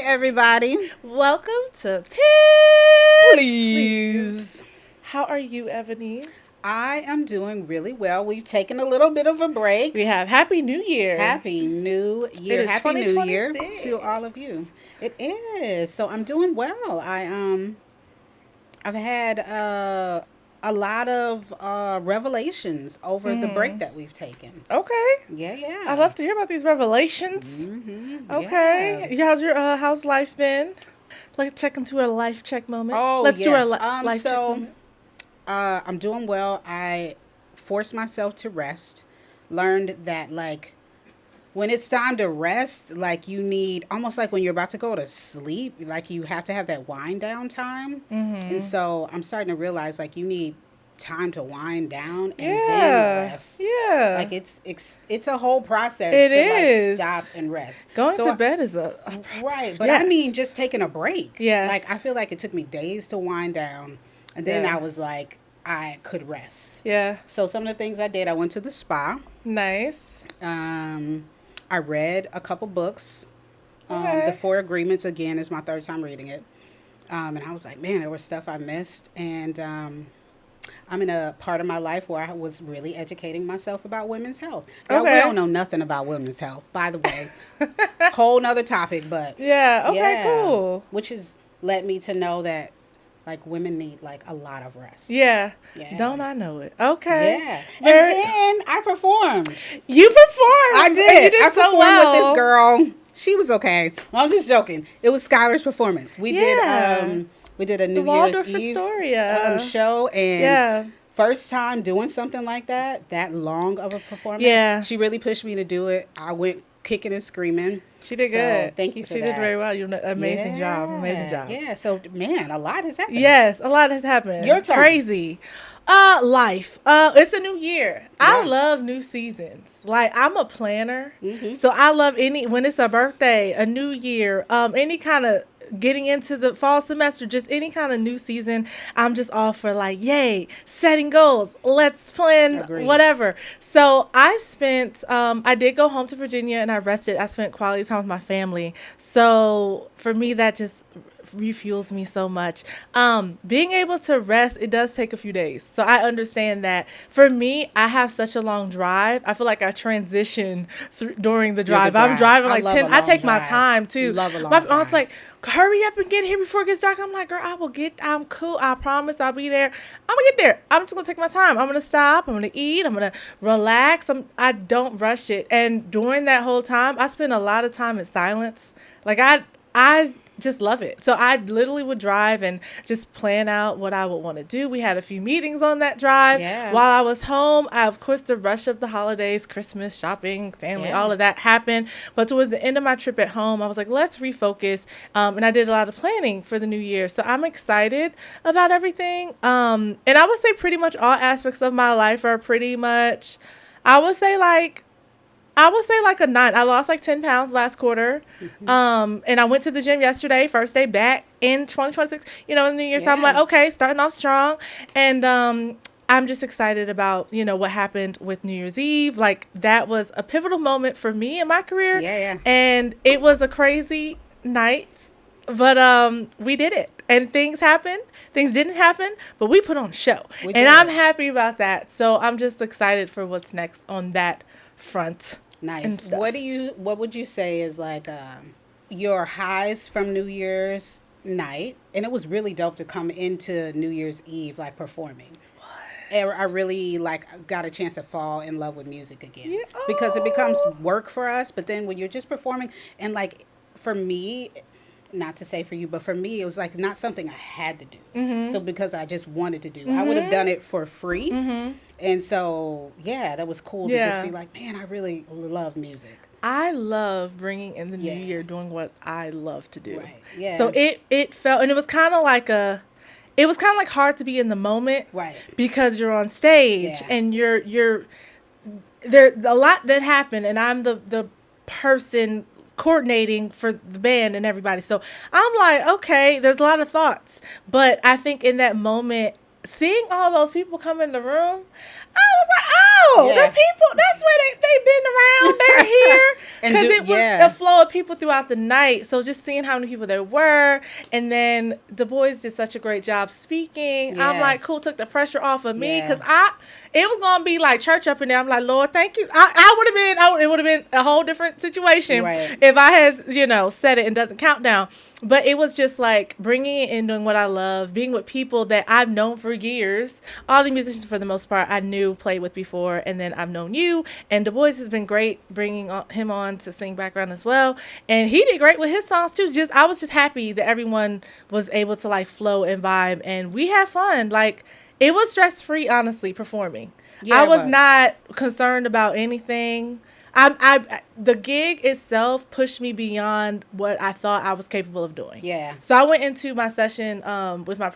everybody. Welcome to Please. How are you, Ebony? I am doing really well. We've taken a little bit of a break. We have Happy New Year. Happy New Year. It is Happy New Year 2026. to all of you. It is. So I'm doing well. I've had a lot of revelations over the break that we've taken. Okay. Yeah. I'd love to hear about these revelations. Okay. How's life been? Let's check into a life check moment. Oh, Let's do our yes. life check moment. I'm doing well. I forced myself to rest. Learned that, when it's time to rest, you need, almost like when you're about to go to sleep, you have to have that wind down time. And so I'm starting to realize, you need time to wind down and then rest. Yeah. It's a whole process It to, is. stop and rest. Going to bed is a Right. But Yes. I mean, just taking a break. Yes. I feel like it took me days to wind down. And then I was like, I could rest. Yeah. So some of the things I did, I went to the spa. Nice. I read a couple books. Okay. The Four Agreements, again, is my third time reading it. And I was like, man, there was stuff I missed. And I'm in a part of my life where I was really educating myself about women's health. Now, we don't know nothing about women's health, by the way. Whole nother topic, but Yeah. Okay, cool. Which has led me to know that women need a lot of rest. Yeah. Yeah. Don't I know it? Okay. Yeah. And then I performed. You performed. I did. You did I so performed well. with this girl. She was okay. I'm just joking. It was Skyler's performance. We did a New Year's Waldorf Eve Astoria. show, and first time doing something like that long of a performance. Yeah. She really pushed me to do it. I went kicking and screaming. She did good. Thank you for that. She did very well. You did an amazing job. Amazing job. Yeah. So, man, a lot has happened. Yes, a lot has happened. Your turn. Crazy. Life. It's a new year. Yeah. I love new seasons. I'm a planner. So I love when it's a birthday, a new year, any kind of getting into the fall semester, just any kind of new season. I'm just all for yay, setting goals. Let's plan whatever. So I did go home to Virginia and I rested. I spent quality time with my family. So for me, that just refuels me so much. Being able to rest, it does take a few days. So I understand that. For me, I have such a long drive. I feel like I transition during the drive. I'm driving 10. I take my time too. Love a long My drive. aunt's like, hurry up and get here before it gets dark. I'm like, girl, I'm cool. I promise I'll be there. I'm gonna get there. I'm just gonna take my time. I'm gonna stop. I'm gonna eat. I'm gonna relax. I don't rush it. And during that whole time, I spend a lot of time in silence. I just love it. So I literally would drive and just plan out what I would want to do. We had a few meetings on that drive. Yeah. While I was home, of course, the rush of the holidays, Christmas, shopping, family, all of that happened. But towards the end of my trip at home, I was like, let's refocus. And I did a lot of planning for the new year. So I'm excited about everything. And I would say pretty much all aspects of my life are pretty much, I would say a 9. I lost 10 pounds last quarter. And I went to the gym yesterday, first day back in 2026, in the new year. So I'm like, okay, starting off strong. And I'm just excited about, what happened with New Year's Eve. That was a pivotal moment for me in my career. Yeah. And it was a crazy night, but we did it. And things happened. Things didn't happen, but we put on a show. And I'm happy about that. So I'm just excited for what's next on that front. Nice. What would you say is your highs from New Year's night? And it was really dope to come into New Year's Eve performing. And I really got a chance to fall in love with music again. Because it becomes work for us, but then when you're just performing and for me, not to say for you, but for me, it was not something I had to do. So because I just wanted to do, I would have done it for free. And so, that was cool to just be man, I really love music. I love bringing in the new year, doing what I love to do. Right. Yeah. So it felt, and it was kind of hard to be in the moment. Right. Because you're on stage and you're there's a lot that happened, and I'm the person coordinating for the band and everybody. So I'm like, okay, there's a lot of thoughts. But I think in that moment, seeing all those people come in the room, I was like, know. Yeah. The people, that's where they've been around. They're here. And Because it yeah. was a flow of people throughout the night. So just seeing how many people there were. And then Du Bois did such a great job speaking. I'm like, Yes. cool, took the pressure off of me. Yeah. Because it was going to be like church up in there. I'm like, Lord, thank you. It would have been a whole different situation Right. if I had, said it and done the countdown. But it was just like bringing it in, doing what I love, being with people that I've known for years. All the musicians, for the most part, I knew, played with before. And then I've known you. And Du Bois has been great bringing him on to sing background as well. And he did great with his songs too. I was just happy that everyone was able to like flow and vibe. And we had fun. Like, it was stress-free, honestly, performing. Yeah, I it was was. not concerned about anything. The gig itself pushed me beyond what I thought I was capable of doing. Yeah. So I went into my session with my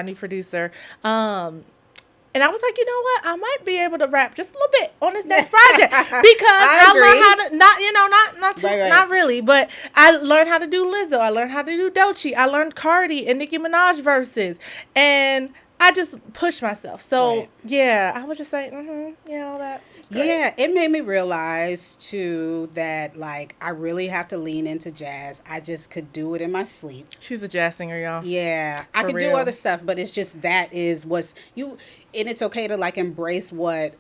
new producer, and I was like, you know what? I might be able to rap just a little bit on this next project because I learned how to not really, but I learned how to do Lizzo. I learned how to do Doechii. I learned Cardi and Nicki Minaj verses, and I just pushed myself. So yeah, I would just say, all that. Yeah, it made me realize too that like I really have to lean into jazz. I just could do it in my sleep. She's a jazz singer, y'all. Yeah, I could do other stuff, but it's just that is what's you, and it's okay to like embrace what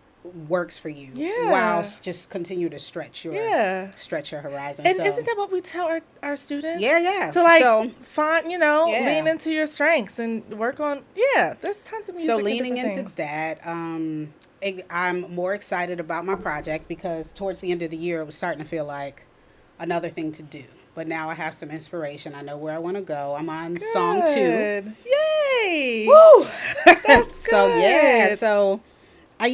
works for you. Yeah. While just continue to stretch your horizon. And so. isn't that what we tell our students? Yeah. To like so, find, lean into your strengths and work on. Yeah, there's tons of music. So leaning and into things. that, I'm more excited about my project because towards the end of the year, it was starting to feel like another thing to do. But now I have some inspiration. I know where I want to go. I'm on song 2. Yay! Woo! That's good. So yeah. So, I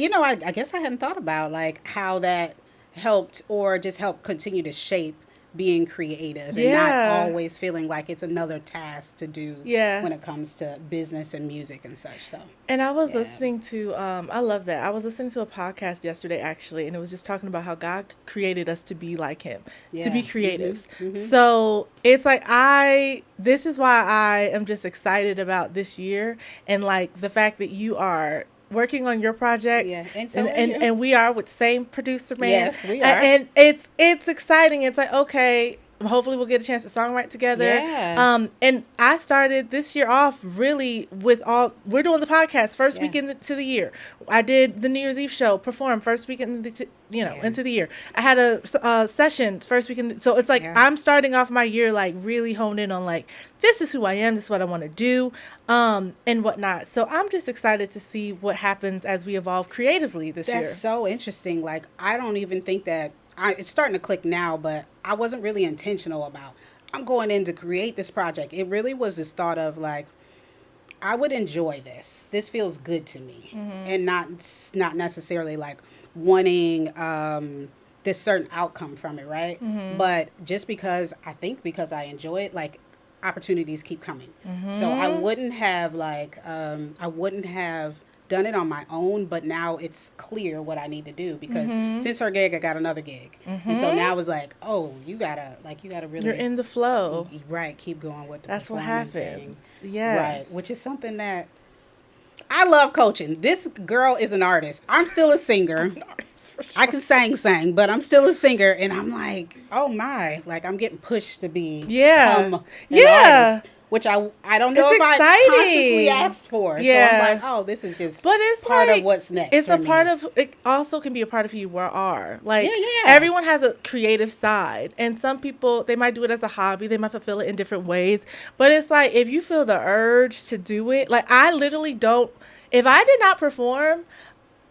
guess I hadn't thought about like how that helped or just helped continue to shape being creative and not always feeling like it's another task to do when it comes to business and music and such. So, and I was listening to I love that. I was listening to a podcast yesterday actually, and it was just talking about how God created us to be like him, to be creatives. Mm-hmm. So it's like this is why I am just excited about this year and like the fact that you are working on your project, and we are with same producer man. Yes, we are, and it's exciting. It's like, okay, hopefully we'll get a chance to songwrite together. Yeah. And I started this year off really with we're doing the podcast first weekend to the year. I did the New Year's Eve show, performed first weekend, into the year. I had a session first weekend. So it's like, I'm starting off my year, like really honed in on like, this is who I am. This is what I want to do, and whatnot. So I'm just excited to see what happens as we evolve creatively this year. That's so interesting. Like, I don't even think that it's starting to click now, but I wasn't really intentional about, I'm going in to create this project. It really was this thought of like, I would enjoy this. This feels good to me. And not necessarily like wanting this certain outcome from it, right? But just because I enjoy it, like opportunities keep coming. So I wouldn't have done it on my own, but now it's clear what I need to do because since her gig, I got another gig. And so now it's like, oh, you gotta really... You're in the flow. Right, keep going with the That's what performing happens. thing. Yes. Right, which is something that... I love coaching. This girl is an artist. I'm still a singer. I'm an artist for sure. I can sing, but I'm still a singer. And I'm like, oh my, like I'm getting pushed to be an artist. Which I don't know if I consciously asked for. Yeah. So I'm like, oh, this is just but it's part like, of what's next. It's for a me. part of it. Also, can be a part of who you are. Like everyone has a creative side, and some people they might do it as a hobby. They might fulfill it in different ways. But it's like if you feel the urge to do it, like I literally don't. If I did not perform,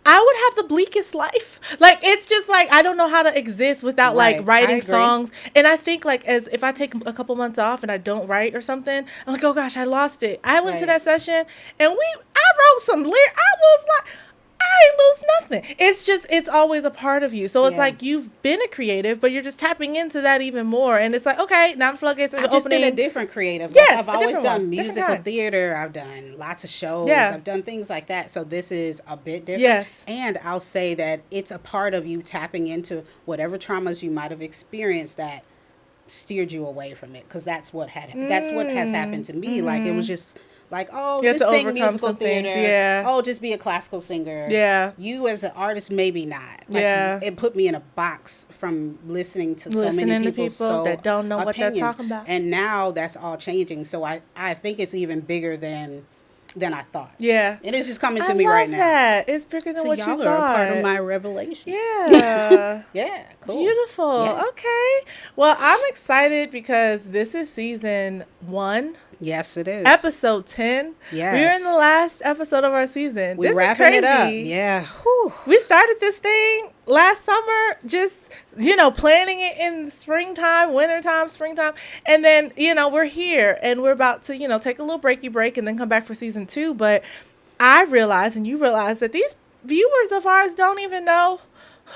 I would have the bleakest life. Like, it's just like, I don't know how to exist without like writing songs. And I think like as if I take a couple months off and I don't write or something, I'm like, oh gosh, I lost it. I went to that session and I wrote some lyrics. I was like, I ain't lose nothing. It's just, it's always a part of you. So it's like you've been a creative, but you're just tapping into that even more. And it's like, okay, now the floodgates are opening. I've just been a different creative. Yes, like I've always done musical theater. I've done lots of shows. I've done things like that. So this is a bit different. Yes. And I'll say that it's a part of you tapping into whatever traumas you might have experienced that steered you away from it. Because that's what has happened to me. Like it was just Like, oh, You have just to sing overcome musical some things, theater. yeah. Oh, just be a classical singer. Yeah. You as an artist, maybe not. Like, Yeah. it put me in a box from listening to so Listening many to people's people that don't know what they're opinions. talking about. And now that's all changing. So I think it's even bigger than I thought. Yeah. And it's just coming to I me love right now. that. It's bigger than So what y'all you are thought. a part of my revelation. Yeah. Yeah, cool. Beautiful. Yeah. Okay. Well, I'm excited because this is season 1. Yes, it is. Episode 10. Yes. We're in the last episode of our season. We're this wrapping is crazy. it up. Yeah. Whew. We started this thing last summer, just, planning it in springtime, wintertime, springtime. And then, we're here and we're about to, take a little break and then come back for season 2. But I realize, and you realize, that these viewers of ours don't even know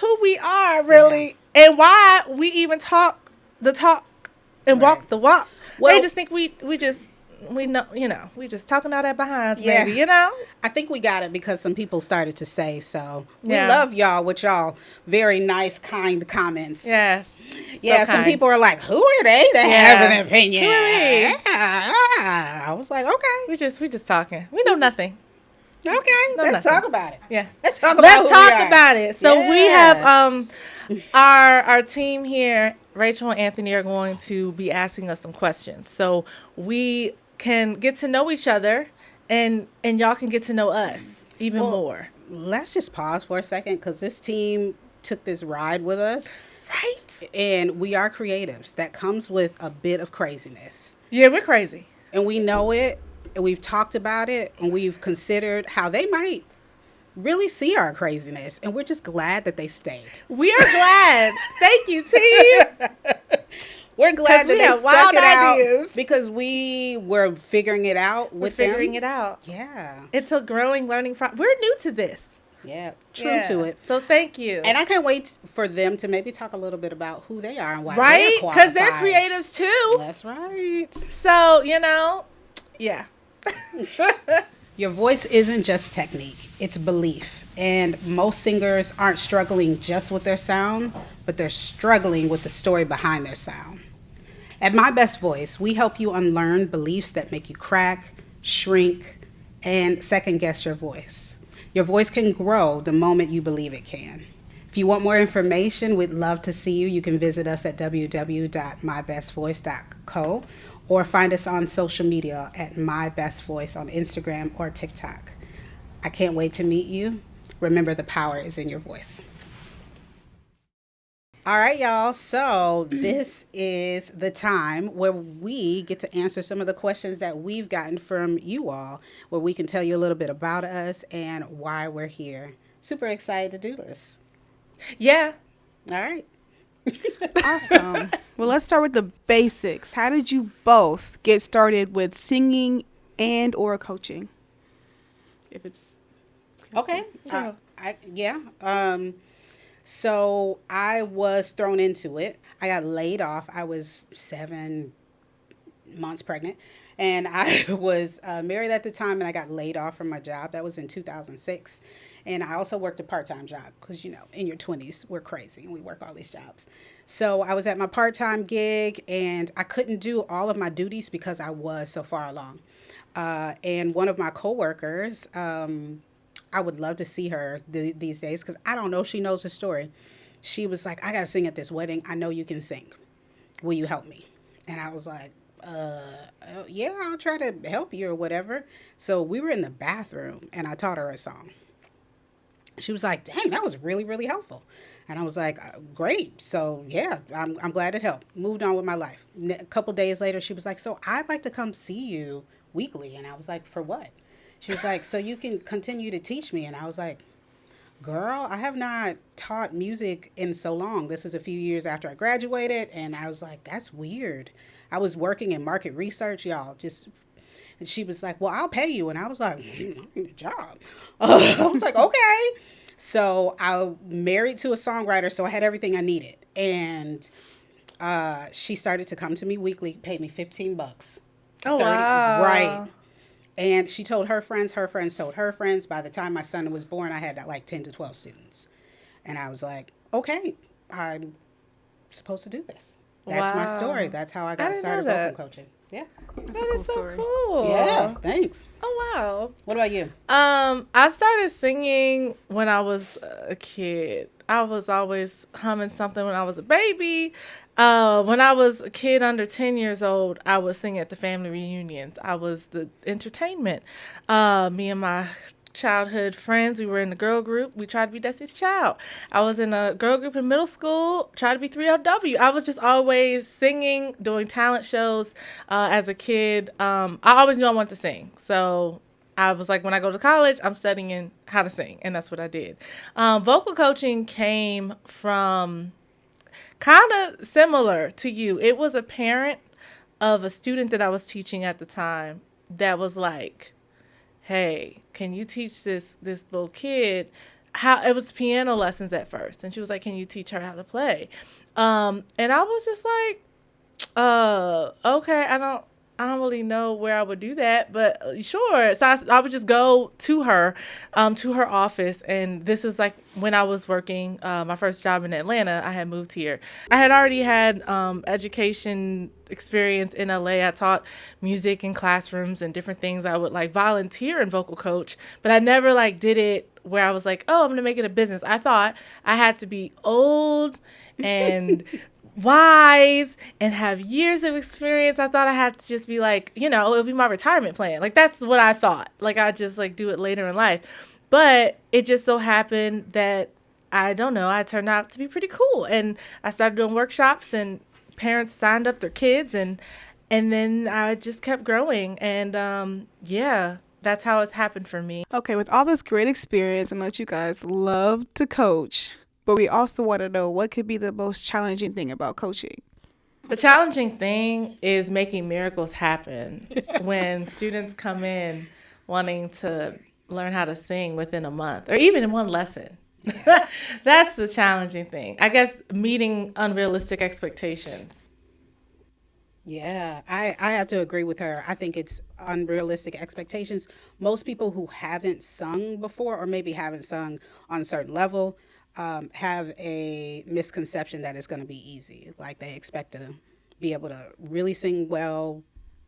who we are, really, and why we even talk the talk and walk the walk. Well, they just think we know, we just talking out our behinds, maybe, I think we got it because some people started to say so. We love y'all with y'all very nice, kind comments. Yes. Yeah, some people are like, who are they that have an opinion? Who are we? Yeah. I was like, okay. We just talking. We know nothing. Okay, let's talk about it. Yeah. Let's talk about it. So we have our team here, Rachel and Anthony, are going to be asking us some questions. So we can get to know each other and y'all can get to know us even more. Let's just pause for a second because this team took this ride with us. Right. And we are creatives. That comes with a bit of craziness. Yeah, we're crazy. And we know it. And we've talked about it. And we've considered how they might really see our craziness. And we're just glad that they stayed. We are glad. Thank you, team. We're glad that they stuck it ideas. out because we were figuring it out with them. Figuring it out. Yeah. It's a growing, learning process. We're new to this. Yeah, true to it. So thank you. And I can't wait for them to maybe talk a little bit about who they are and why right? they're qualified. Because they're creatives too. That's right. So, yeah. Your voice isn't just technique, it's belief. And most singers aren't struggling just with their sound, but they're struggling with the story behind their sound. At My Best Voice, we help you unlearn beliefs that make you crack, shrink, and second guess your voice. Your voice can grow the moment you believe it can. If you want more information, we'd love to see you. You can visit us at www.mybestvoice.co or find us on social media at My Best Voice on Instagram or TikTok. I can't wait to meet you. Remember, the power is in your voice. All right, y'all. So this is the time where we get to answer some of the questions that we've gotten from you all, where we can tell you a little bit about us and why we're here. Super excited to do this. Yeah. All right. Awesome. Well, let's start with the basics. How did you both get started with singing and or coaching? If it's okay. So I was thrown into it. I got laid off. I was 7 months pregnant, and I was married at the time, and I got laid off from my job. That was in 2006. And I also worked a part-time job because, in your 20s, we're crazy and we work all these jobs. So I was at my part-time gig, and I couldn't do all of my duties because I was so far along. And one of my coworkers, I would love to see her these days because I don't know if she knows the story. She was like, I got to sing at this wedding. I know you can sing. Will you help me? And I was like, yeah, I'll try to help you or whatever. So we were in the bathroom and I taught her a song. She was like, dang, that was really, really helpful. And I was like, great. So yeah, I'm glad it helped. Moved on with my life. A couple days later, she was like, so I'd like to come see you weekly. And I was like, for what? She was like, so you can continue to teach me. And I was like, girl, I have not taught music in so long. This was a few years after I graduated. And I was like, that's weird. I was working in market research, y'all. And she was like, well, I'll pay you. And I was like, I need a job. I was like, okay. So I married to a songwriter, so I had everything I needed. And she started to come to me weekly, paid me $15. Oh, wow. Right. And she told her friends told her friends. By the time my son was born, I had like 10 to 12 students. And I was like, okay, I'm supposed to do this. That's my story. Wow. That's how I I got didn't know started vocal that. coaching. Yeah. That's a That cool is so story. cool. Yeah. Thanks. Oh wow. What about you? I started singing when I was a kid. I was always humming something when I was a baby. When I was a kid under 10 years old, I would sing at the family reunions. I was the entertainment. Me and my childhood friends, we were in the girl group. We tried to be Destiny's Child. I was in a girl group in middle school, tried to be 3LW. I was just always singing, doing talent shows as a kid. I always knew I wanted to sing. So I was like, when I go to college, I'm studying how to sing. And that's what I did. Vocal coaching came from kind of similar to you. It was a parent of a student that I was teaching at the time that was like, hey, can you teach this little kid how, it was piano lessons at first. And she was like, can you teach her how to play? And I was just like, okay, I don't really know where I would do that, but sure. So I would just go to her office. And this was like when I was working my first job in Atlanta. I had moved here. I had already had education experience in LA. I taught music in classrooms and different things. I would like volunteer and vocal coach, but I never like did it where I was like, oh, I'm going to make it a business. I thought I had to be old and wise and have years of experience. I thought I had to just be like, it would be my retirement plan. Like, that's what I thought. Like, I just like do it later in life. But it just so happened that, I don't know, I turned out to be pretty cool. And I started doing workshops and parents signed up their kids and then I just kept growing. And yeah, that's how it's happened for me. Okay, with all this great experience and that you guys love to coach, but we also want to know what could be the most challenging thing about coaching. The challenging thing is making miracles happen when students come in wanting to learn how to sing within a month or even in one lesson. That's the challenging thing. I guess meeting unrealistic expectations. Yeah, I have to agree with her. I think it's unrealistic expectations. Most people who haven't sung before or maybe haven't sung on a certain level have a misconception that it's going to be easy. Like they expect to be able to really sing well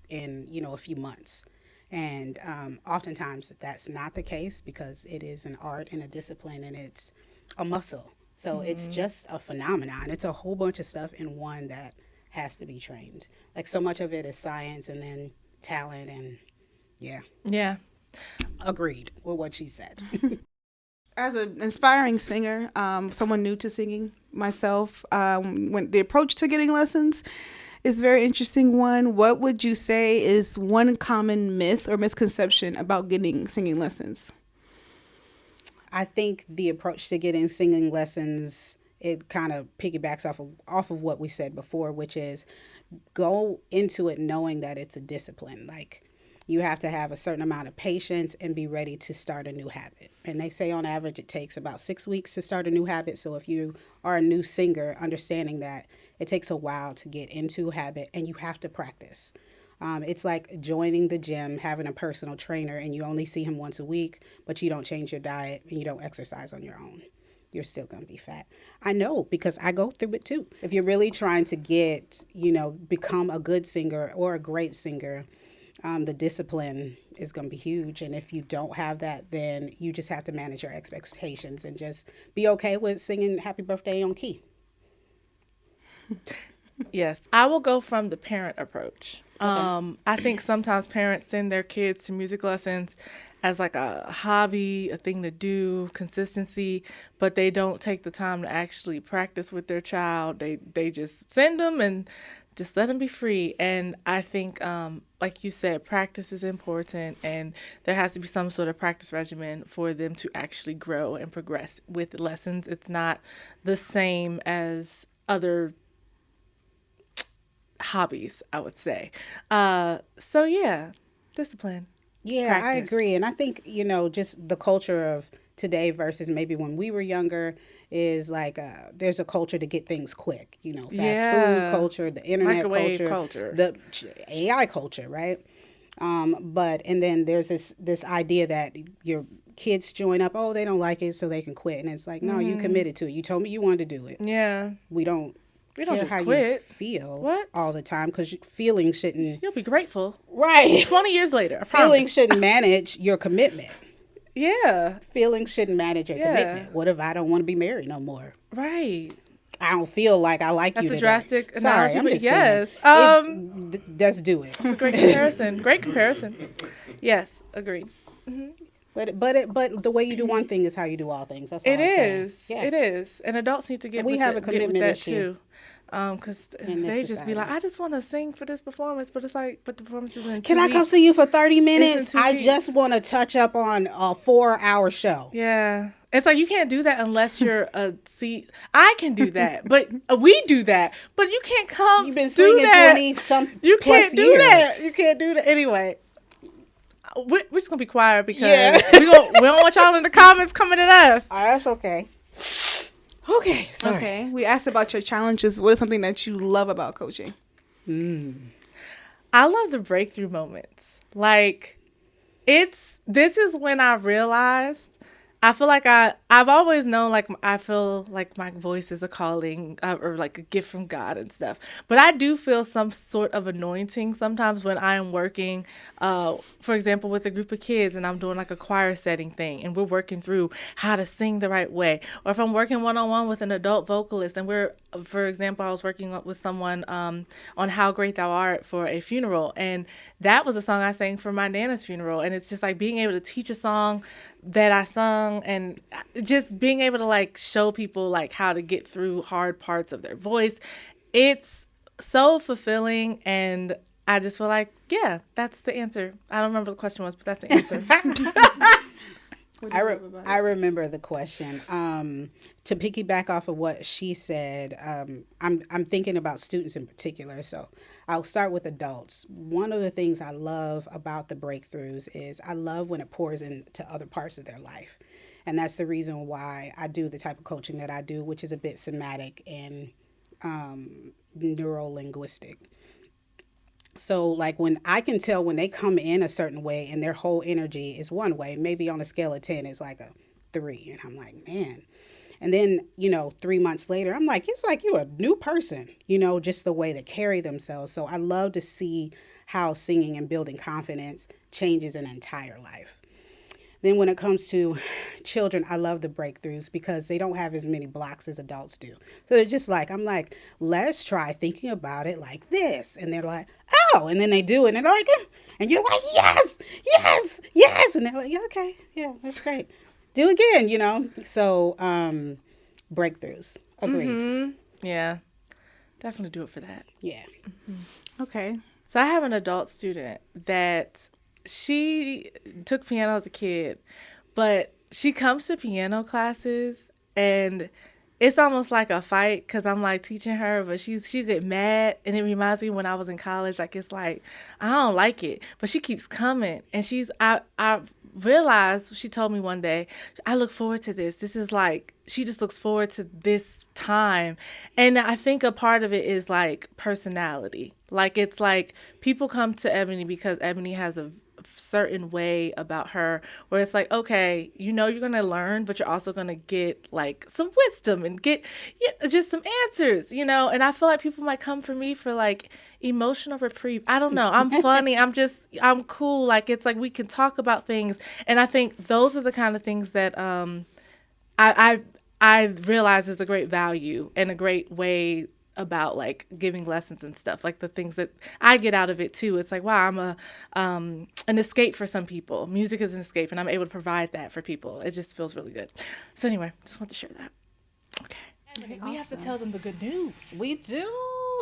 in, a few months. And oftentimes that's not the case because it is an art and a discipline and it's a muscle. So it's just a phenomenon. It's a whole bunch of stuff in one that has to be trained. Like so much of it is science and then talent and Yeah. Agreed with what she said. As an inspiring singer, someone new to singing myself, when the approach to getting lessons is a very interesting one. What would you say is one common myth or misconception about getting singing lessons? I think the approach to getting singing lessons, it kind of piggybacks off of what we said before, which is go into it knowing that it's a discipline. Like you have to have a certain amount of patience and be ready to start a new habit. And they say on average it takes about 6 weeks to start a new habit. So if you are a new singer, understanding that it takes a while to get into a habit and you have to practice. It's like joining the gym, having a personal trainer, and you only see him once a week, but you don't change your diet and you don't exercise on your own. You're still going to be fat. I know because I go through it too. If you're really trying to get, become a good singer or a great singer, the discipline is going to be huge. And if you don't have that, then you just have to manage your expectations and just be okay with singing Happy Birthday on key. Yes, I will go from the parent approach. I think sometimes parents send their kids to music lessons as like a hobby, a thing to do, consistency, but they don't take the time to actually practice with their child. They just send them and just let them be free. And I think, like you said, practice is important, and there has to be some sort of practice regimen for them to actually grow and progress with lessons. It's not the same as other hobbies, I would say. So yeah, discipline. Yeah, Practice. I agree. And I think, just the culture of today versus maybe when we were younger is like there's a culture to get things quick, fast food culture, the internet Microwave culture, the AI culture, right? And then there's this idea that your kids join up, oh, they don't like it, so they can quit. And it's like, no, you committed to it. You told me you wanted to do it. Yeah. We don't We don't care just how quit. you feel What? all the time, because feelings shouldn't. You'll be grateful. Right. 20 years later, I Feelings promise. shouldn't manage your commitment. Yeah. Feelings shouldn't manage your Yeah. commitment. What if I don't want to be married no more? Right. I don't feel like I like That's you a today. drastic Sorry, analogy, I'm but just yes. saying. Let's do it. It's a great comparison. Great comparison. Yes, agreed. But the way you do one thing is how you do all things. That's all It I'm saying. is. Yeah. It is. And adults need to get We with have it, a get with commitment that issue too. Because in this they just be society. like, I just want to sing for this performance, but it's like, but the performance is in 2 Can I come weeks. see you for 30 minutes? 2 I weeks. just want to touch up on a 4-hour show. Yeah. It's like you can't do that unless you're a I can do that, but we do that. But you can't come. You've been do swinging that. 20-some You plus can't do years. that. You can't do that. Anyway, we're just gonna be quiet because Yeah. we don't want y'all in the comments coming at us. Oh, that's okay. Okay, sorry. Okay. We asked about your challenges. What is something that you love about coaching? I love the breakthrough moments. Like, this is when I realized, I feel like I've always known, like, I feel like my voice is a calling or like a gift from God and stuff. But I do feel some sort of anointing sometimes when I am working, for example, with a group of kids and I'm doing like a choir setting thing and we're working through how to sing the right way. Or if I'm working one-on-one with an adult vocalist and for example, I was working with someone on How Great Thou Art for a funeral. And that was a song I sang for my Nana's funeral. And it's just like being able to teach a song that I sung and just being able to like show people like how to get through hard parts of their voice. It's so fulfilling, and I just feel like, yeah, that's the answer. I don't remember what the question was, but that's the answer. I remember the question. To piggyback off of what she said, I'm thinking about students in particular. So I'll start with adults. One of the things I love about the breakthroughs is I love when it pours into other parts of their life. And that's the reason why I do the type of coaching that I do, which is a bit somatic and neuro-linguistic. So like when I can tell when they come in a certain way and their whole energy is one way, maybe on a scale of 10, it's like a 3. And I'm like, man. And then, 3 months later, I'm like, it's like you're a new person, just the way they carry themselves. So I love to see how singing and building confidence changes an entire life. Then when it comes to children, I love the breakthroughs because they don't have as many blocks as adults do. So they're just like, I'm like, let's try thinking about it like this. And they're like, oh, and then they do it and they're like, and you're like, yes, yes, yes. And they're like, yeah, okay, yeah, that's great. Do again, So breakthroughs. Agreed. Mm-hmm. Yeah, definitely do it for that. Yeah. Mm-hmm. Okay. So I have an adult student that she took piano as a kid, but she comes to piano classes and it's almost like a fight because I'm like teaching her, but she get mad, and it reminds me when I was in college. Like it's like I don't like it, but she keeps coming, and I realized, she told me one day, I look forward to this. This is like she just looks forward to this time, and I think a part of it is like personality. Like it's like people come to Ebony because Ebony has a certain way about her where it's like, okay, you're going to learn, but you're also going to get like some wisdom and get just some answers, and I feel like people might come for me for like emotional reprieve. I don't know. I'm funny. I'm cool. Like it's like we can talk about things, and I think those are the kind of things that I realize is a great value and a great way about like giving lessons and stuff, like the things that I get out of it too. It's like, wow, I'm an escape for some people. Music is an escape, and I'm able to provide that for people. It just feels really good. So anyway, just want to share that. Okay. We have to tell them the good news. We do.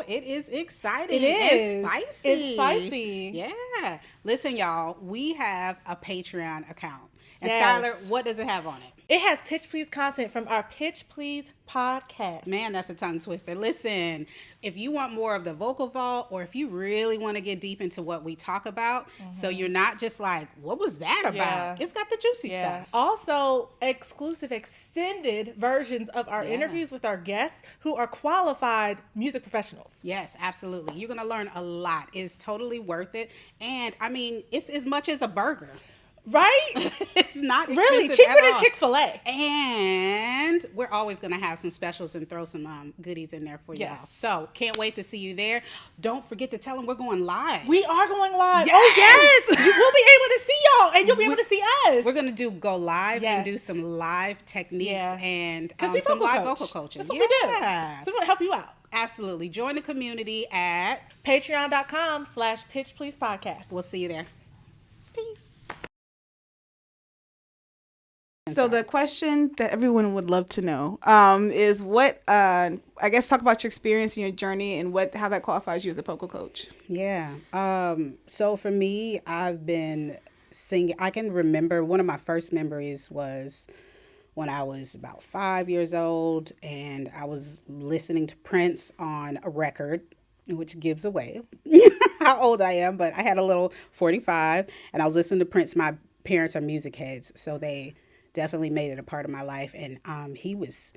It is exciting. It is. And spicy. It's spicy. Yeah. Listen, y'all, we have a Patreon account. And Yes. Skyler, what does it have on it? It has Pitch Please content from our Pitch Please podcast. Man, that's a tongue twister. Listen, if you want more of the vocal vault, or if you really want to get deep into what we talk about, so you're not just like, what was that about? Yeah. It's got the juicy stuff. Also, exclusive extended versions of our interviews with our guests who are qualified music professionals. Yes, absolutely. You're going to learn a lot. It's totally worth it. And I mean, it's as much as a burger. Right? It's not Really expensive cheaper at than all. Chick-fil-A. And we're always going to have some specials and throw some goodies in there for y'all. Yes. So can't wait to see you there. Don't forget to tell them we're going live. We are going live. Yes! Oh, yes. We'll be able to see y'all, and you'll be able to see us. We're going to go live and Yes. do some live techniques and we some vocal live coach. vocal coaching. That's what we do. So we want to help you out. Absolutely. Join the community at Patreon.com/PitchPleasePodcast. We'll see you there. Peace. So the question that everyone would love to know is what, I guess, talk about your experience and your journey and how that qualifies you as a vocal coach. Yeah. So for me, I've been singing. I can remember one of my first memories was when I was about 5 years old, and I was listening to Prince on a record, which gives away how old I am, but I had a little 45, and I was listening to Prince. My parents are music heads, so they definitely made it a part of my life. And he was,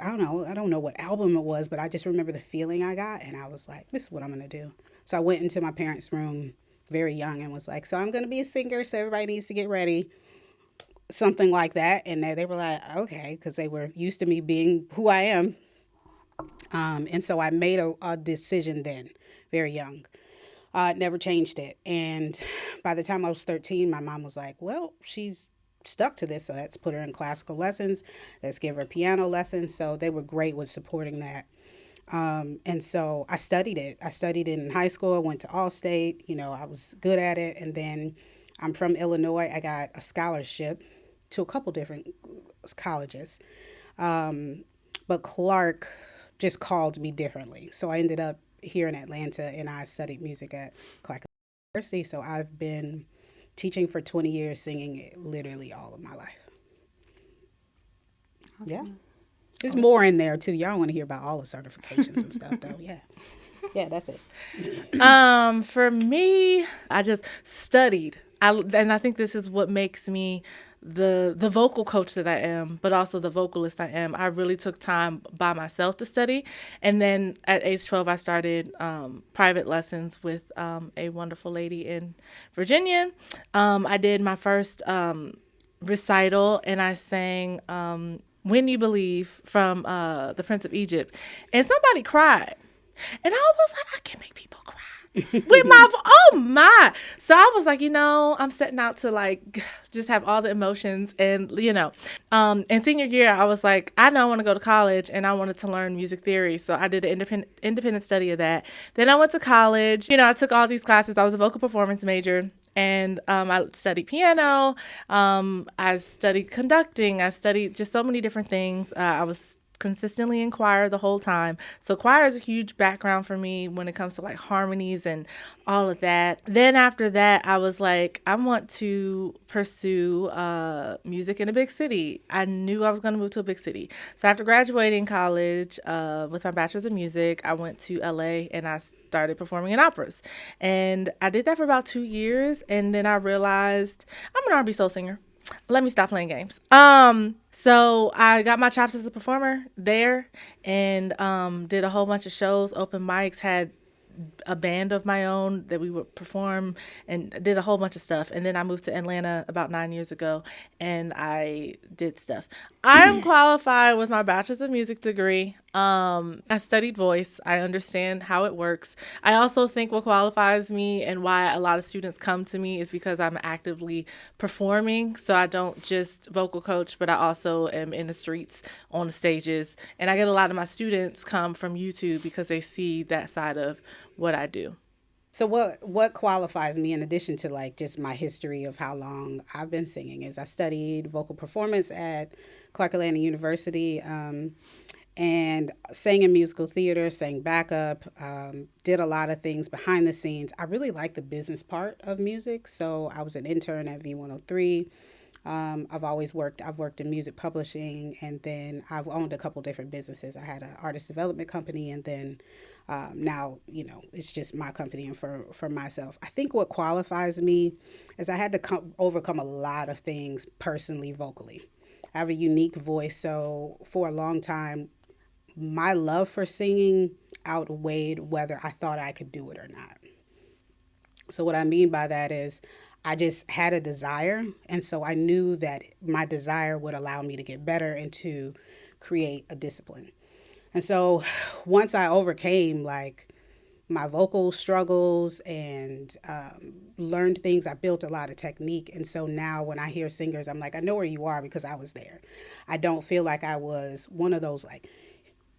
I don't know what album it was, but I just remember the feeling I got, and I was like, this is what I'm going to do. So I went into my parents' room very young and was like, so I'm going to be a singer, so everybody needs to get ready. Something like that. And they were like, okay, because they were used to me being who I am. And so I made a decision then, very young. Never changed it. And by the time I was 13, my mom was like, well, she's stuck to this, so let's put her in classical lessons. Let's give her piano lessons. So they were great with supporting that. And so I studied it. I studied it in high school. I went to Allstate. I was good at it. And then I'm from Illinois. I got a scholarship to a couple different colleges. But Clark just called me differently. So I ended up here in Atlanta, and I studied music at Clark University. So I've been teaching for 20 years, singing it literally all of my life. Awesome. Yeah. There's more in there, too. Y'all want to hear about all the certifications and stuff, though. Yeah. Yeah, that's it. For me, I just studied. And I think this is what makes me the vocal coach that I am, but also the vocalist I am. I really took time by myself to study. And then at age 12, I started private lessons with a wonderful lady in Virginia. I did my first recital, and I sang When You Believe from The Prince of Egypt. And somebody cried. And I was like, I can make people cry. With my, oh my. So I was like, I'm setting out to like just have all the emotions. And, in senior year, I was like, I know I want to go to college, and I wanted to learn music theory. So I did an independent study of that. Then I went to college. I took all these classes. I was a vocal performance major. And I studied piano. I studied conducting. I studied just so many different things. I was consistently in choir the whole time. So choir is a huge background for me when it comes to like harmonies and all of that. Then after that, I was like, I want to pursue music in a big city. I knew I was going to move to a big city. So after graduating college with my bachelor's in music, I went to LA and I started performing in operas. And I did that for about 2 years. And then I realized I'm an R&B soul singer. Let me stop playing games. So I got my chops as a performer there, and did a whole bunch of shows, open mics, had a band of my own that we would perform, and did a whole bunch of stuff. And then I moved to Atlanta about 9 years ago, and I did stuff. I'm qualified with my bachelor's of music degree. I studied voice. I understand how it works. I also think what qualifies me and why a lot of students come to me is because I'm actively performing. So I don't just vocal coach, but I also am in the streets, on the stages. And I get a lot of my students come from YouTube because they see that side of what I do. So what qualifies me, in addition to like just my history of how long I've been singing, is I studied vocal performance at Clark Atlanta University, and sang in musical theater, sang backup, did a lot of things behind the scenes. I really like the business part of music. So I was an intern at V103. I've worked in music publishing, and then I've owned a couple different businesses. I had an artist development company, and then now, it's just my company and for myself. I think what qualifies me is I had to overcome a lot of things personally, vocally. I have a unique voice, so for a long time, my love for singing outweighed whether I thought I could do it or not. So what I mean by that is I just had a desire. And so I knew that my desire would allow me to get better and to create a discipline. And so once I overcame like my vocal struggles and learned things, I built a lot of technique. And so now when I hear singers, I'm like, I know where you are because I was there. I don't feel like I was one of those like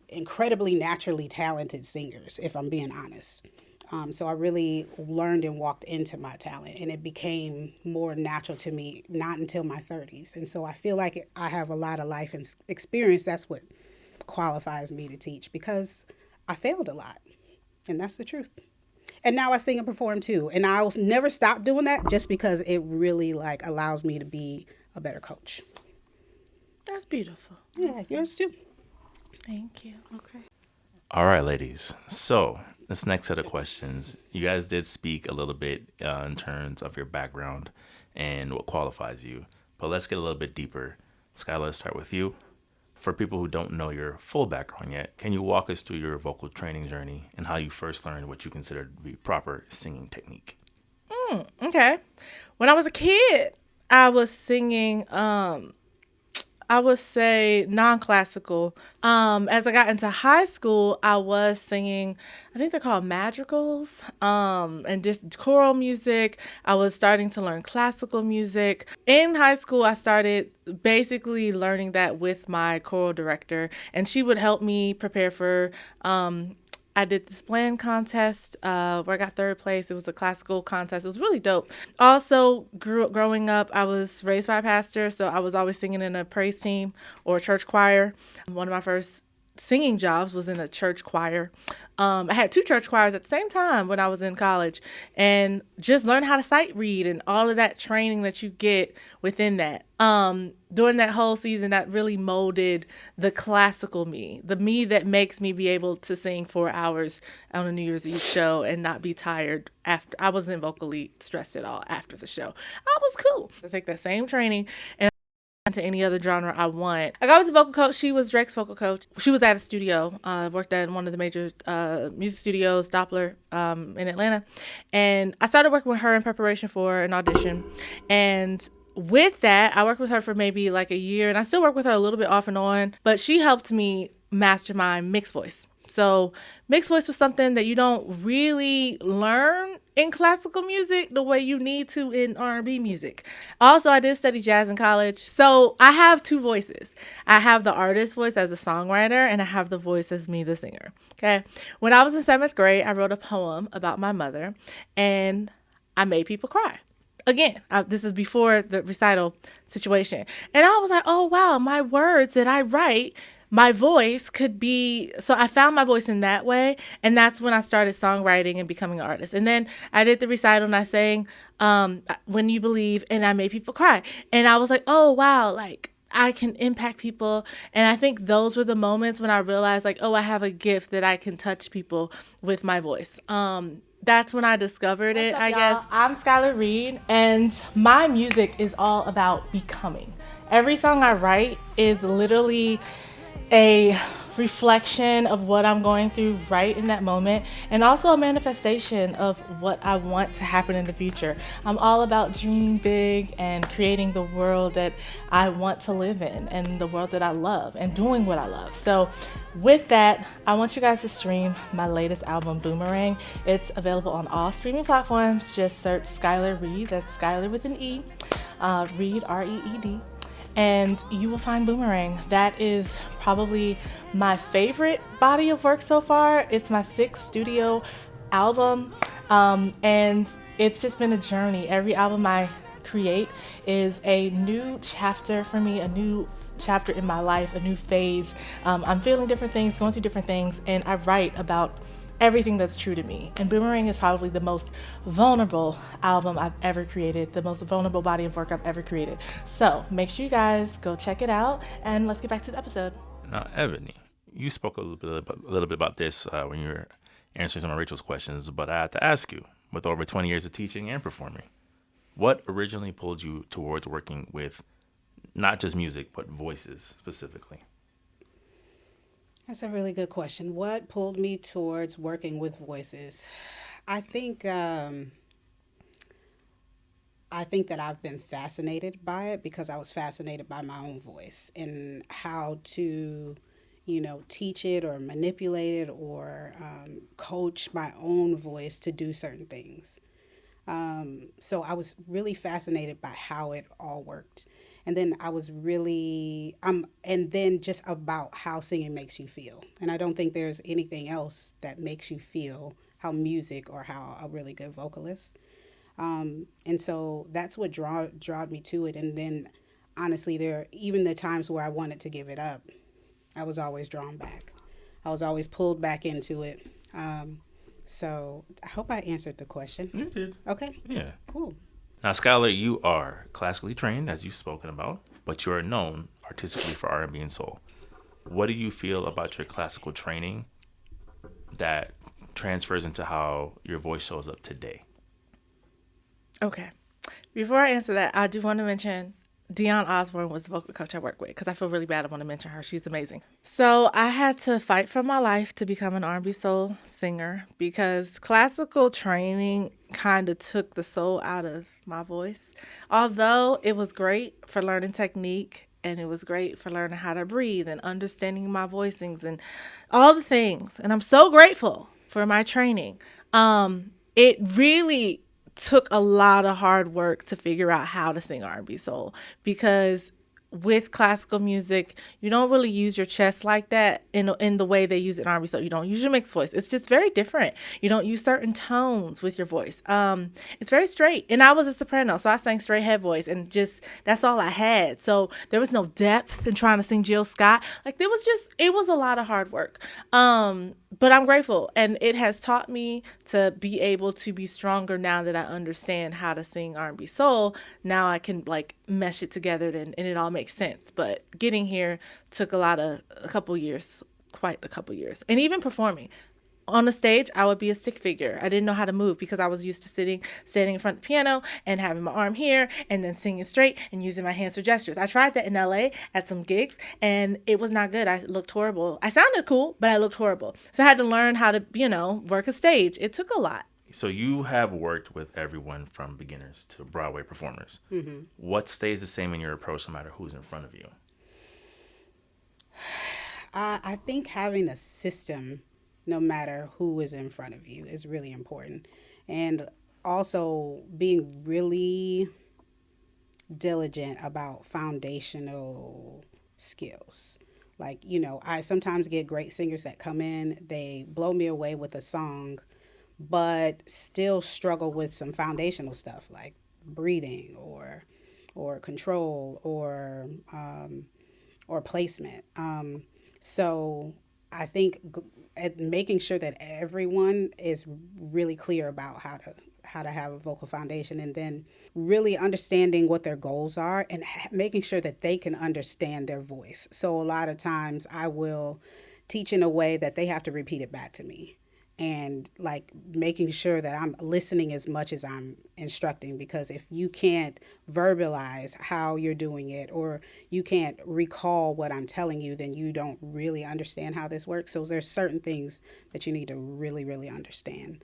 incredibly naturally talented singers, if I'm being honest. So I really learned and walked into my talent, and it became more natural to me not until my 30s. And so I feel like I have a lot of life and experience. That's what qualifies me to teach, because I failed a lot, and that's the truth. And now I sing and perform too, and I'll never stop doing that just because it really like allows me to be a better coach. That's beautiful. Yeah, yours too. Thank you. Okay. All right, ladies. So this next set of questions, you guys did speak a little bit in terms of your background and what qualifies you. But let's get a little bit deeper. Skyler, let's start with you. For people who don't know your full background yet, can you walk us through your vocal training journey and how you first learned what you consider to be proper singing technique? Okay. When I was a kid, I was singing, I would say non-classical. As I got into high school, I was singing, I think they're called madrigals, and just choral music. I was starting to learn classical music. In high school, I started basically learning that with my choral director, and she would help me prepare for I did this band contest where I got third place. It was a classical contest. It was really dope. Also, growing up, I was raised by a pastor, so I was always singing in a praise team or a church choir. One of my first singing jobs was in a church choir. I had 2 church choirs at the same time when I was in college, and just learned how to sight read and all of that training that you get within that. During that whole season, that really molded the classical me, the me that makes me be able to sing 4 hours on a New Year's Eve show and not be tired after. I wasn't vocally stressed at all after the show. I was cool. I take that same training and to any other genre I want. I got with the vocal coach. She was Drake's vocal coach. She was at a studio. Worked at one of the major music studios, Doppler, in Atlanta. And I started working with her in preparation for an audition. And with that, I worked with her for maybe like a year. And I still work with her a little bit off and on. But she helped me master my mixed voice. So mixed voice was something that you don't really learn in classical music the way you need to in R&B music. Also, I did study jazz in college. So I have 2 voices. I have the artist voice as a songwriter, and I have the voice as me, the singer. Okay. When I was in 7th grade, I wrote a poem about my mother, and I made people cry. Again, this is before the recital situation. And I was like, oh, wow, my words that I write, my voice could be, so I found my voice in that way. And that's when I started songwriting and becoming an artist. And then I did the recital and I sang When You Believe, and I made people cry. And I was like, oh, wow, like I can impact people. And I think those were the moments when I realized like, oh, I have a gift that I can touch people with my voice. That's when I discovered it, I guess. I'm Skyler Reed, and my music is all about becoming. Every song I write is literally a reflection of what I'm going through right in that moment, and also a manifestation of what I want to happen in the future. I'm all about dreaming big and creating the world that I want to live in and the world that I love and doing what I love. So with that, I want you guys to stream my latest album, Boomerang. It's available on all streaming platforms. Just search Skyler Reed, that's Skyler with an E, Reed, R-E-E-D. And you will find Boomerang. That is probably my favorite body of work so far. It's my 6th studio album, and it's just been a journey. Every album I create is a new chapter for me, a new chapter in my life, a new phase. I'm feeling different things, going through different things, and I write about everything that's true to me. And Boomerang is probably the most vulnerable album I've ever created, the most vulnerable body of work I've ever created. So make sure you guys go check it out, and let's get back to the episode. Now, Ebony, you spoke a little bit about this when you were answering some of Rachel's questions, but I had to ask you, with over 20 years of teaching and performing, what originally pulled you towards working with not just music, but voices specifically? That's a really good question. What pulled me towards working with voices? I think I think that I've been fascinated by it because I was fascinated by my own voice and how to, teach it or manipulate it or coach my own voice to do certain things. So I was really fascinated by how it all worked. And then I was really, and then just about how singing makes you feel. And I don't think there's anything else that makes you feel how music or how a really good vocalist. And so that's what drawed me to it. And then honestly, there, even the times where I wanted to give it up, I was always drawn back. I was always pulled back into it. So I hope I answered the question. You did. Okay. Yeah. Cool. Now, Skyler, you are classically trained, as you've spoken about, but you are known artistically for R&B and soul. What do you feel about your classical training that transfers into how your voice shows up today? Okay. Before I answer that, I do want to mention Dionne Osborne was the vocal coach I work with because I feel really bad. I want to mention her. She's amazing. So I had to fight for my life to become an R&B soul singer because classical training kind of took the soul out of my voice. Although it was great for learning technique and it was great for learning how to breathe and understanding my voicings and all the things. And I'm so grateful for my training. It really took a lot of hard work to figure out how to sing R&B soul because with classical music, you don't really use your chest like that in the way they use it in R&B soul. You don't use your mixed voice. It's just very different. You don't use certain tones with your voice. It's very straight. And I was a soprano, so I sang straight head voice and just that's all I had. So there was no depth in trying to sing Jill Scott. Like it was a lot of hard work. But I'm grateful, and it has taught me to be able to be stronger now that I understand how to sing R&B soul. Now I can like mesh it together and it all makes sense. But getting here took quite a couple years. And even performing. On the stage, I would be a stick figure. I didn't know how to move because I was used to standing in front of the piano and having my arm here and then singing straight and using my hands for gestures. I tried that in LA at some gigs and it was not good. I looked horrible. I sounded cool, but I looked horrible. So I had to learn how to, work a stage. It took a lot. So you have worked with everyone from beginners to Broadway performers. Mm-hmm. What stays the same in your approach no matter who's in front of you? I think having a system no matter who is in front of you is really important. And also being really diligent about foundational skills. Like, I sometimes get great singers that come in, they blow me away with a song, but still struggle with some foundational stuff like breathing or control or placement. So I think making sure that everyone is really clear about how to have a vocal foundation, and then really understanding what their goals are and making sure that they can understand their voice. So a lot of times I will teach in a way that they have to repeat it back to me, and like making sure that I'm listening as much as I'm instructing, because if you can't verbalize how you're doing it or you can't recall what I'm telling you, then you don't really understand how this works. So there's certain things that you need to really, really understand.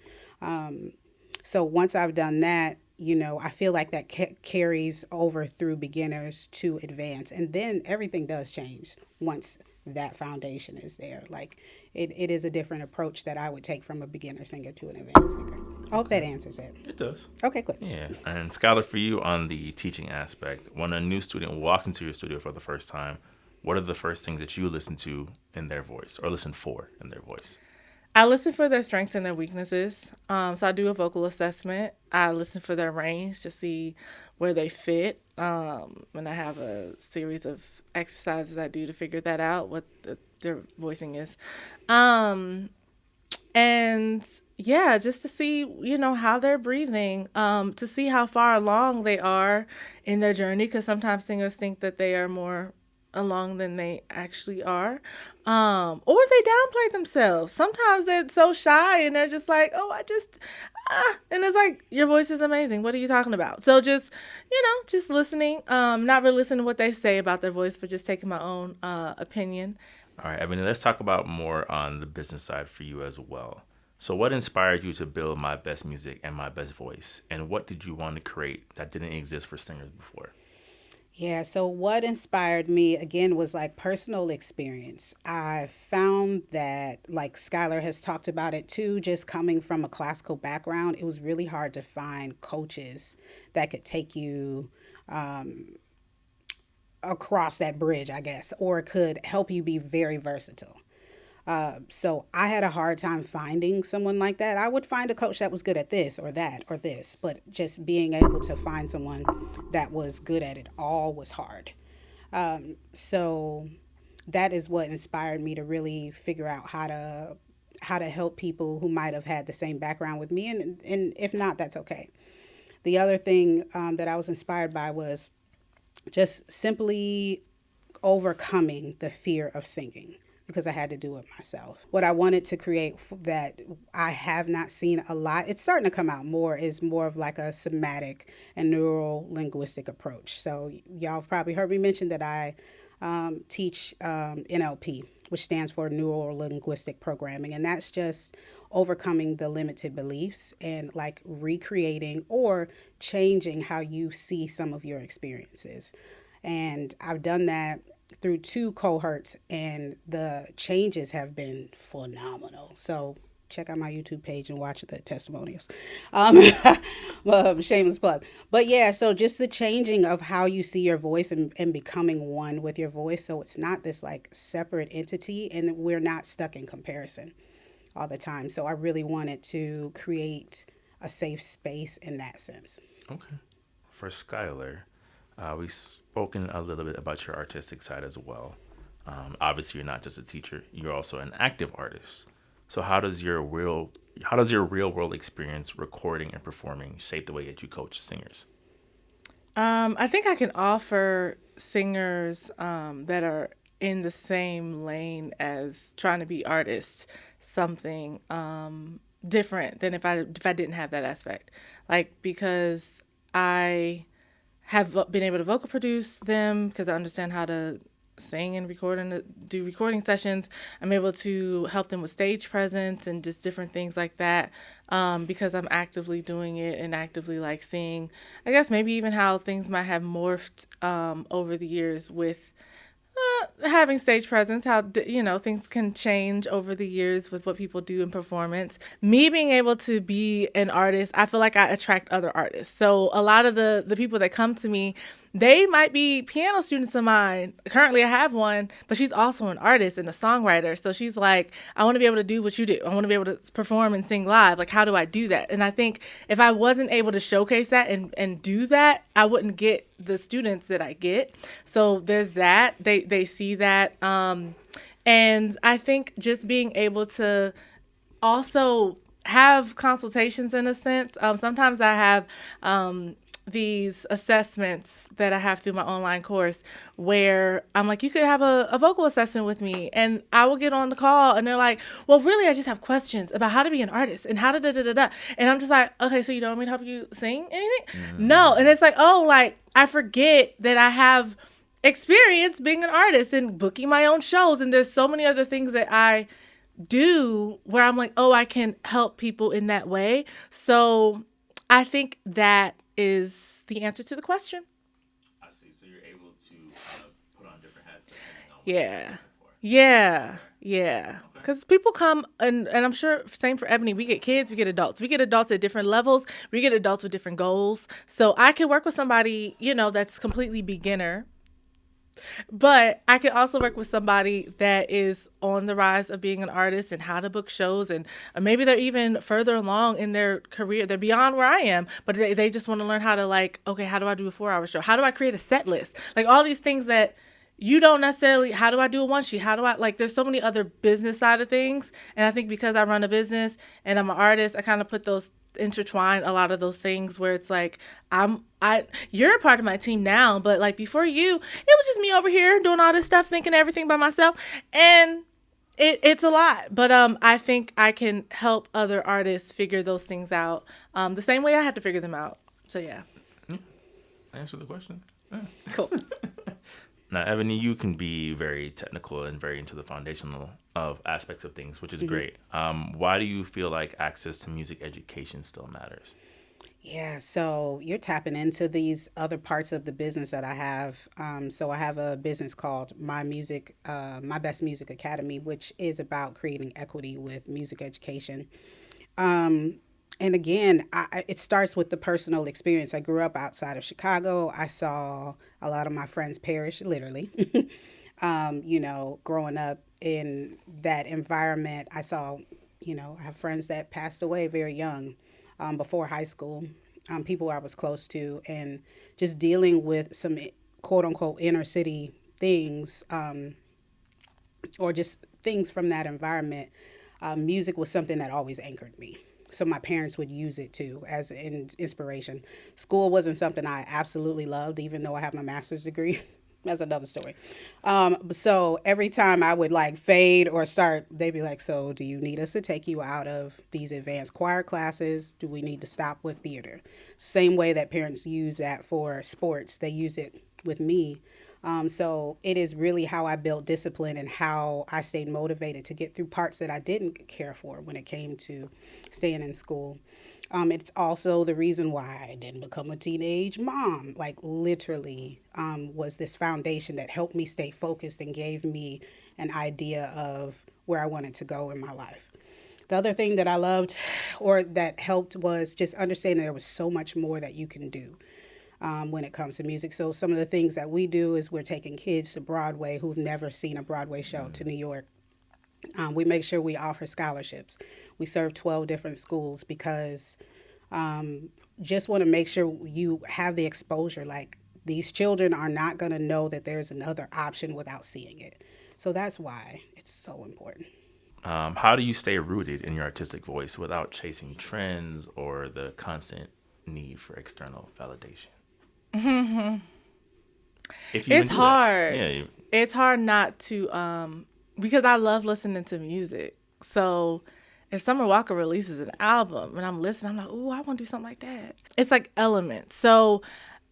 So once I've done that, I feel like that carries over through beginners to advanced, and then everything does change once that foundation is there. Like it is a different approach that I would take from a beginner singer to an advanced singer. I hope that answers it. It does. Okay, good. Yeah. And Skyler, for you on the teaching aspect, when a new student walks into your studio for the first time, what are the first things that you listen to in their voice or listen for in their voice? I listen for their strengths and their weaknesses. So I do a vocal assessment. I listen for their range to see where they fit. And I have a series of exercises I do to figure that out, what their voicing is. And yeah, just to see, how they're breathing, to see how far along they are in their journey. Because sometimes singers think that they are more along than they actually are, or they downplay themselves. Sometimes they're so shy and they're just like, oh, and it's like, your voice is amazing, what are you talking about? So just listening, not really listening to what they say about their voice, but just taking my own opinion. All right, Ebony, let's talk about more on the business side for you as well. So what inspired you to build My Best Music and My Best Voice? And what did you want to create that didn't exist for singers before? Yeah, so what inspired me again was like personal experience. I found that, like Skyler has talked about it too, just coming from a classical background, it was really hard to find coaches that could take you across that bridge, I guess, or could help you be very versatile. So I had a hard time finding someone like that. I would find a coach that was good at this or that or this, but just being able to find someone that was good at it all was hard. So that is what inspired me to really figure out how to help people who might have had the same background with me, and if not, that's okay. The other thing that I was inspired by was just simply overcoming the fear of singing because I had to do it myself. What I wanted to create that I have not seen a lot, it's starting to come out more, is more of like a somatic and neural linguistic approach. So y'all have probably heard me mention that I teach NLP, which stands for Neuro Linguistic Programming. And that's just overcoming the limited beliefs and like recreating or changing how you see some of your experiences. And I've done that through 2 cohorts, and the changes have been phenomenal. So check out my YouTube page and watch the testimonials. Shameless plug. But yeah, so just the changing of how you see your voice and becoming one with your voice. So it's not this like separate entity, and we're not stuck in comparison all the time. So I really wanted to create a safe space in that sense. Okay. For Skylar, we've spoken a little bit about your artistic side as well. Obviously, you're not just a teacher; you're also an active artist. So, how does your real world experience recording and performing shape the way that you coach singers? I think I can offer singers that are in the same lane as trying to be artists something different than if I didn't have that aspect. Like, because I have been able to vocal produce them because I understand how to sing and record and do recording sessions. I'm able to help them with stage presence and just different things like that because I'm actively doing it and actively like seeing, I guess maybe even how things might have morphed over the years with having stage presence, how, things can change over the years with what people do in performance. Me being able to be an artist, I feel like I attract other artists. So a lot of the people that come to me, they might be piano students of mine. Currently, I have one, but she's also an artist and a songwriter. So she's like, I want to be able to do what you do. I want to be able to perform and sing live. Like, how do I do that? And I think if I wasn't able to showcase that and do that, I wouldn't get the students that I get. So there's that. They see that. And I think just being able to also have consultations in a sense. Sometimes I have these assessments that I have through my online course where I'm like, you could have a vocal assessment with me, and I will get on the call and they're like, well, really, I just have questions about how to be an artist and how to da. And I'm just like, okay, so you don't want me to help you sing anything? No. And it's like, oh, like I forget that I have experience being an artist and booking my own shows. And there's so many other things that I do where I'm like, oh, I can help people in that way. So I think that is the answer to the question. I see. So you're able to put on different hats depending on what Yeah. you're looking for. Yeah. Yeah. Because people come, and I'm sure same for Ebony, we get kids, we get adults. We get adults at different levels. We get adults with different goals. So I can work with somebody, that's completely beginner. But I could also work with somebody that is on the rise of being an artist and how to book shows, and maybe they're even further along in their career. They're beyond where I am, but they just want to learn how to okay, how do I do a 4-hour show? How do I create a set list? Like all these things that you don't necessarily, how do I do a one sheet? How do I, there's so many other business side of things. And I think because I run a business and I'm an artist, I kind of put those intertwine a lot of those things where it's like you're a part of my team now, but before you, it was just me over here doing all this stuff, thinking everything by myself, and it's a lot. But I think I can help other artists figure those things out the same way I had to figure them out. So yeah. Answer the question. Yeah. Cool. Now, Ebony, you can be very technical and very into the foundational of aspects of things, which is great. Why do you feel like access to music education still matters? Yeah, so you're tapping into these other parts of the business that I have. So I have a business called My Best Music Academy, which is about creating equity with music education. And again, it starts with the personal experience. I grew up outside of Chicago. I saw a lot of my friends perish, literally. Growing up in that environment, I saw, I have friends that passed away very young, before high school, people I was close to, and just dealing with some quote unquote inner city things, or just things from that environment. Music was something that always anchored me. So my parents would use it too as an inspiration. School wasn't something I absolutely loved, even though I have my master's degree. That's another story. So every time I would like fade or start, they'd be like, so do you need us to take you out of these advanced choir classes? Do we need to stop with theater? Same way that parents use that for sports, they use it with me. So it is really how I built discipline and how I stayed motivated to get through parts that I didn't care for when it came to staying in school. It's also the reason why I didn't become a teenage mom. Like literally, was this foundation that helped me stay focused and gave me an idea of where I wanted to go in my life. The other thing that I loved or that helped was just understanding there was so much more that you can do. When it comes to music. So some of the things that we do is we're taking kids to Broadway who've never seen a Broadway show to New York. We make sure we offer scholarships. We serve 12 different schools because just want to make sure you have the exposure. Like these children are not going to know that there's another option without seeing it. So that's why it's so important. How do you stay rooted in your artistic voice without chasing trends or the constant need for external validation? It's hard. It's hard not to, because I love listening to music. So if Summer Walker releases an album and I'm listening, I'm like, ooh, I want to do something like that. It's like elements. So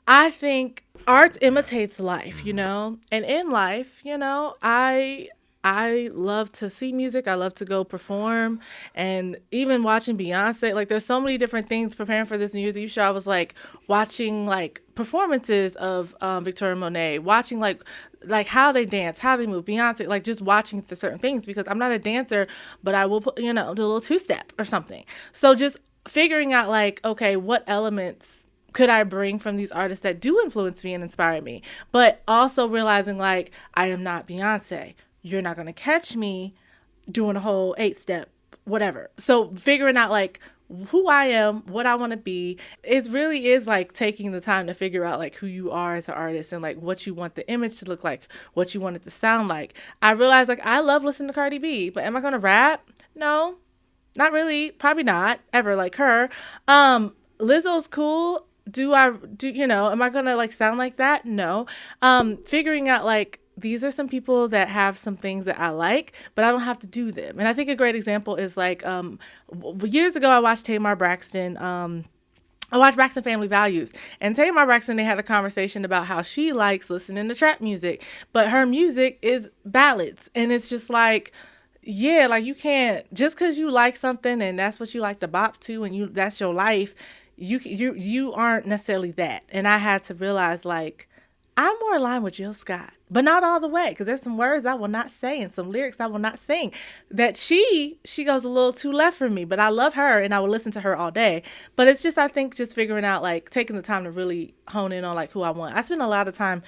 I think art imitates life, and in life, I love to see music. I love to go perform, and even watching Beyonce. Like, there's so many different things preparing for this New Year's Eve show. I was like watching like performances of Victoria Monet, watching like how they dance, how they move. Beyonce, like just watching the certain things because I'm not a dancer, but I will put, do a little two-step or something. So just figuring out like, okay, what elements could I bring from these artists that do influence me and inspire me, but also realizing like I am not Beyonce. You're not going to catch me doing a whole 8-step, whatever. So figuring out like who I am, what I want to be, it really is like taking the time to figure out like who you are as an artist and like what you want the image to look like, what you want it to sound like. I realized like I love listening to Cardi B, but am I going to rap? No, not really. Probably not ever like her. Lizzo's cool. Am I going to like sound like that? No. Figuring out like, these are some people that have some things that I like, but I don't have to do them. And I think a great example is like years ago, I watched Tamar Braxton. I watched Braxton Family Values. And Tamar Braxton, they had a conversation about how she likes listening to trap music, but her music is ballads. And it's just like, yeah, like you can't, just because you like something and that's what you like to bop to and that's your life, you aren't necessarily that. And I had to realize like, I'm more aligned with Jill Scott, but not all the way, because there's some words I will not say and some lyrics I will not sing that she goes a little too left for me, but I love her and I will listen to her all day. But it's just, I think just figuring out, like taking the time to really hone in on like who I want. I spend a lot of time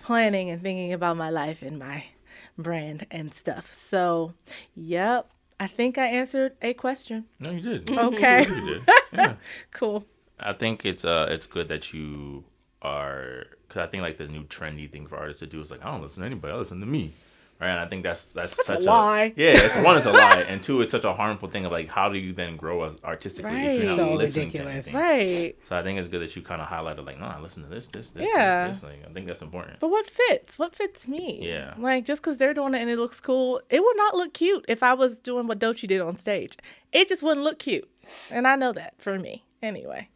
planning and thinking about my life and my brand and stuff. So, yep. I think I answered a question. No, you did. Okay. You did. Yeah. Cool. I think it's good that you are, because I think like the new trendy thing for artists to do is like, I don't listen to anybody, I listen to me, right? And I think that's such a lie. Yeah, it's a lie, and two, it's such a harmful thing of like, how do you then grow as artistically if you're not So listening ridiculous. to anything? Right. So I think it's good that you kind of highlighted like, no, I listen to this. Yeah. This. Like, I think that's important. But what fits me? Yeah. Like, just because they're doing it and it looks cool, it would not look cute if I was doing what Doechii did on stage. It just wouldn't look cute. And I know that for me. Anyway.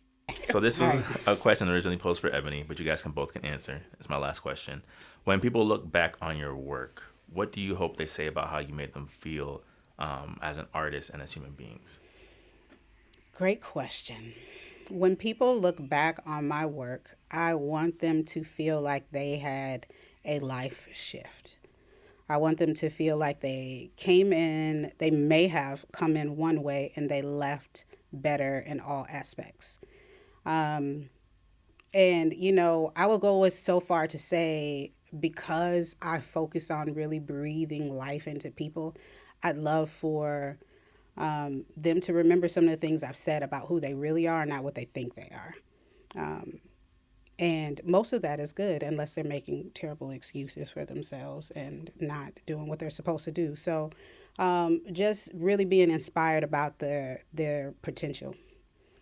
So this was a question originally posed for Ebony, but you guys both can answer. It's my last question. When people look back on your work, what do you hope they say about how you made them feel as an artist and as human beings? Great question. When people look back on my work, I want them to feel like they had a life shift. I want them to feel like they came in, they may have come in one way and they left better in all aspects. And, I will go as so far to say, because I focus on really breathing life into people, I'd love for them to remember some of the things I've said about who they really are, not what they think they are. And most of that is good unless they're making terrible excuses for themselves and not doing what they're supposed to do. So just really being inspired about their potential.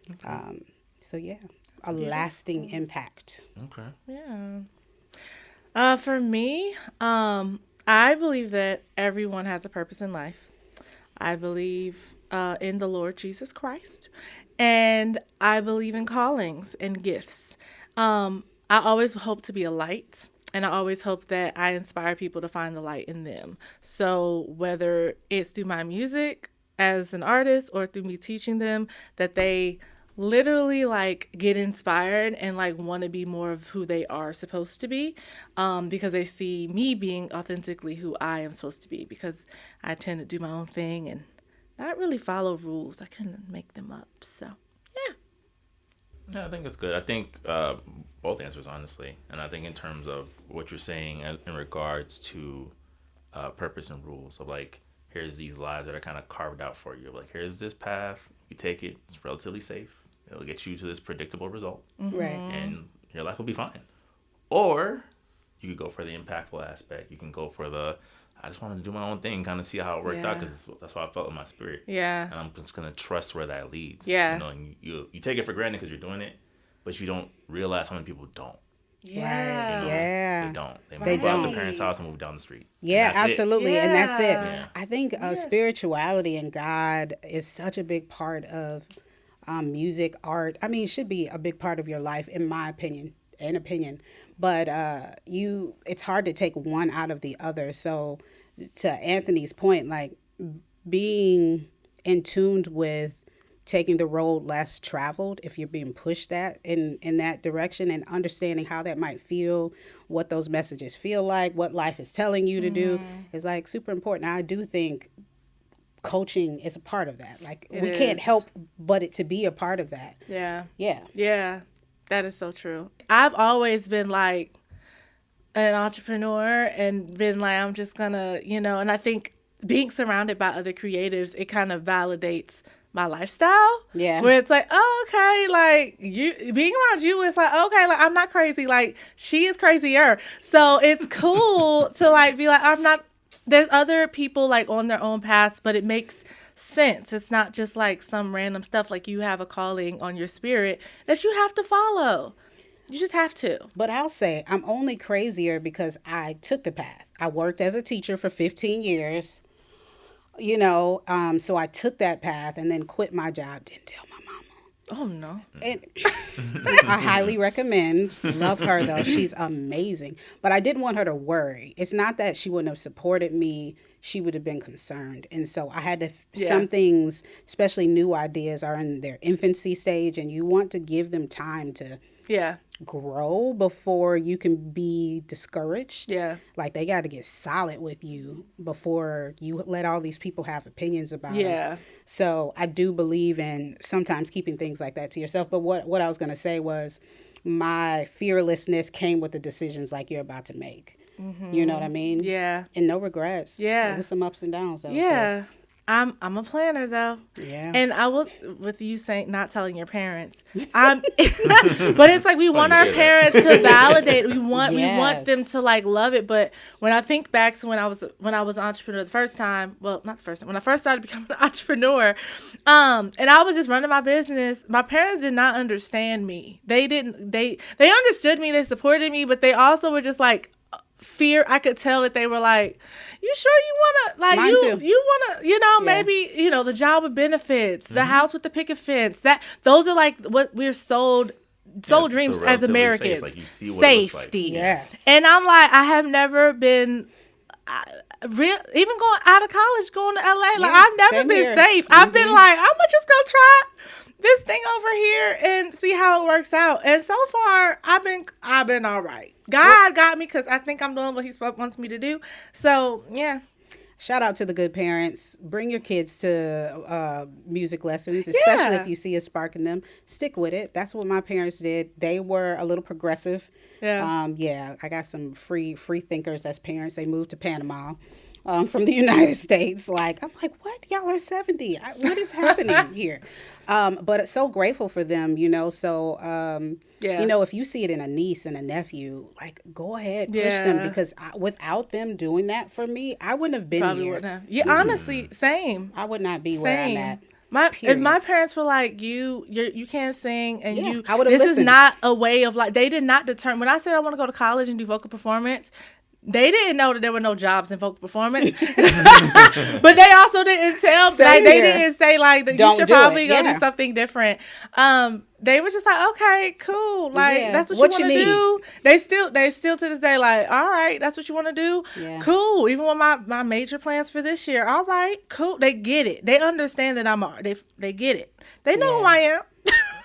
Okay. So, yeah, a lasting impact. Okay. Yeah. For me, I believe that everyone has a purpose in life. I believe in the Lord Jesus Christ, and I believe in callings and gifts. I always hope to be a light, and I always hope that I inspire people to find the light in them. So whether it's through my music as an artist or through me teaching them, that they literally get inspired and want to be more of who they are supposed to be, because they see me being authentically who I am supposed to be, because I tend to do my own thing and not really follow rules. I couldn't make them up. So Yeah, I think it's good. I think both answers, honestly. And I think in terms of what you're saying in regards to purpose and rules of here's these lives that are kind of carved out for you. Here's this path. You take it. It's relatively safe. It'll get you to this predictable result. Right. And your life will be fine. Or you could go for the impactful aspect. You can go for I just wanted to do my own thing, kind of see how it worked out, because that's how I felt in my spirit. Yeah. And I'm just going to trust where that leads. Yeah. And you take it for granted because you're doing it, but you don't realize how many people don't. Yeah. Right. Yeah. They don't. They They move out of don't. the parents' house and move down the street. Yeah, And that's it. absolutely. And that's it. Yeah. I think spirituality and God is such a big part of music, art. I mean, it should be a big part of your life, in my opinion. But it's hard to take one out of the other. So to Anthony's point, being in tune with taking the road less traveled, if you're being pushed that in that direction, and understanding how that might feel, what those messages feel like, what life is telling you to do, is super important. I do think coaching is a part of that. We can't help but it to be a part of that. Yeah. Yeah. Yeah. That is so true. I've always been an entrepreneur and been I'm just gonna, and I think being surrounded by other creatives, it kind of validates my lifestyle. Yeah. Where it's okay, you being around you, it's okay, I'm not crazy. She is crazier. So it's cool to be I'm not, there's other people on their own paths, but it makes sense. It's not just some random stuff. You have a calling on your spirit that you have to follow. You just have to. But I'll say I'm only crazier because I took the path. I worked as a teacher for 15 years, so I took that path and then quit my job. Didn't tell my mama. Oh, no. And I highly recommend. Love her, though. She's amazing. But I didn't want her to worry. It's not that she wouldn't have supported me. She would have been concerned. And so I had to, some things, especially new ideas, are in their infancy stage, and you want to give them time to grow before you can be discouraged. Yeah. They got to get solid with you before you let all these people have opinions about it. So I do believe in sometimes keeping things like that to yourself. But what I was going to say was my fearlessness came with the decisions you're about to make. Mm-hmm. You know what I mean? Yeah. And no regrets. Yeah. There was some ups and downs. Yeah. I'm a planner though. Yeah. And I was with you saying not telling your parents. But it's we want our parents to validate. We want them to love it. But when I think back to when I was an entrepreneur the first time, well, not the first time, when I first started becoming an entrepreneur, and I was just running my business, my parents did not understand me. They understood me, they supported me, but they also were just fear. I could tell that they were you sure you want to you want to maybe the job with benefits, the house with the picket fence, that those are what we're sold sole Yeah, dreams so as relatively Americans. safe. Like, you see what it looks like. Safety. Yes. And I'm like, I have never been even going out of college, going to LA. Like, Yeah, I've never same been here. safe. I've been like, I'm gonna just go try this thing over here and see how it works out. And so far, I've been all right. God got me because I think I'm doing what He wants me to do. So yeah. Shout out to the good parents. Bring your kids to music lessons, especially Yeah. if you see a spark in them. Stick with it. That's what my parents did. They were a little progressive. Yeah. I got some free thinkers as parents. They moved to Panama from the United States. I'm like, what? Y'all are 70. What is happening here? But so grateful for them, So, Yeah. if you see it in a niece and a nephew, go ahead, push them. Yeah. Because without them doing that for me, I wouldn't have been Probably here. wouldn't have. Yeah, honestly, same. I would not be where I'm Same. at. If Period. my parents were like, you can't sing, and Yeah, I would've this is listened. not a way of they did not determine. When I said I want to go to college and do vocal performance, they didn't know that there were no jobs in vocal performance. But they also didn't tell, Same they here. didn't say you Don't should do probably it. go Yeah. do something different. They were just like, okay, cool. Yeah. That's what What you want you to need. do. They still to this day all right, that's what you want to do. Yeah. Cool. Even with my major plans for this year, all right, cool. They get it. They understand that they get it. They know who Yeah. I am.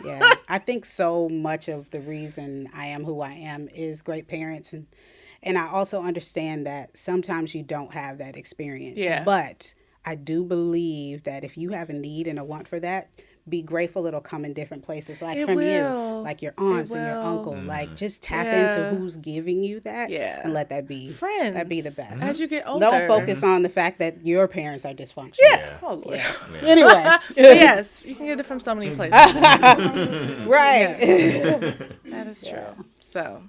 Yeah, I think so much of the reason I am who I am is great parents, and I also understand that sometimes you don't have that experience. Yeah. But I do believe that if you have a need and a want for that, be grateful it'll come in different places, It from you, will. like your aunts and your will. uncle. Just tap Yeah. into who's giving you that, Yeah. and let that be Friends. That'd be the best. As you get older. Don't focus on the fact that your parents are dysfunctional. Yeah. Oh, Lord. Anyway, But yes, you can get it from so many places. right. That is true. So,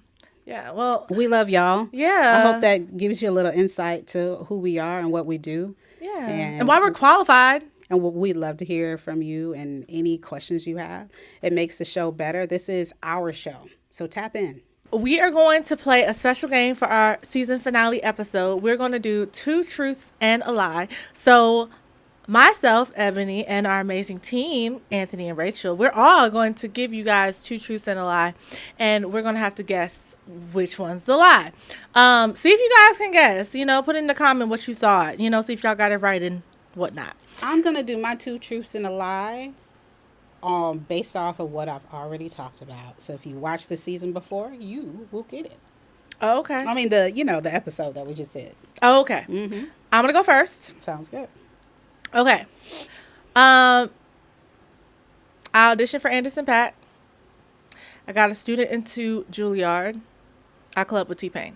yeah. Well, We love y'all. yeah. I hope that gives you a little insight to who we are and what we do. Yeah. And- And why we're qualified. And we'd love to hear from you and any questions you have. It makes the show better. This is our show. So tap in. We are going to play a special game for our season finale episode. We're going to do 2 truths and a lie. So myself, Ebony, and our amazing team, Anthony and Rachel, we're all going to give you guys 2 truths and a lie. And we're going to have to guess which one's the lie. See if you guys can guess. Put in the comment what you thought. See if y'all got it right and whatnot. I'm going to do my 2 truths and a lie based off of what I've already talked about. So if you watched the season before, you will get it. Oh, okay. I mean, the episode that we just did. Oh, okay. Mm-hmm. I'm going to go first. Sounds good. Okay. I auditioned for Anderson Paak. I got a student into Juilliard. I clubbed with T-Pain.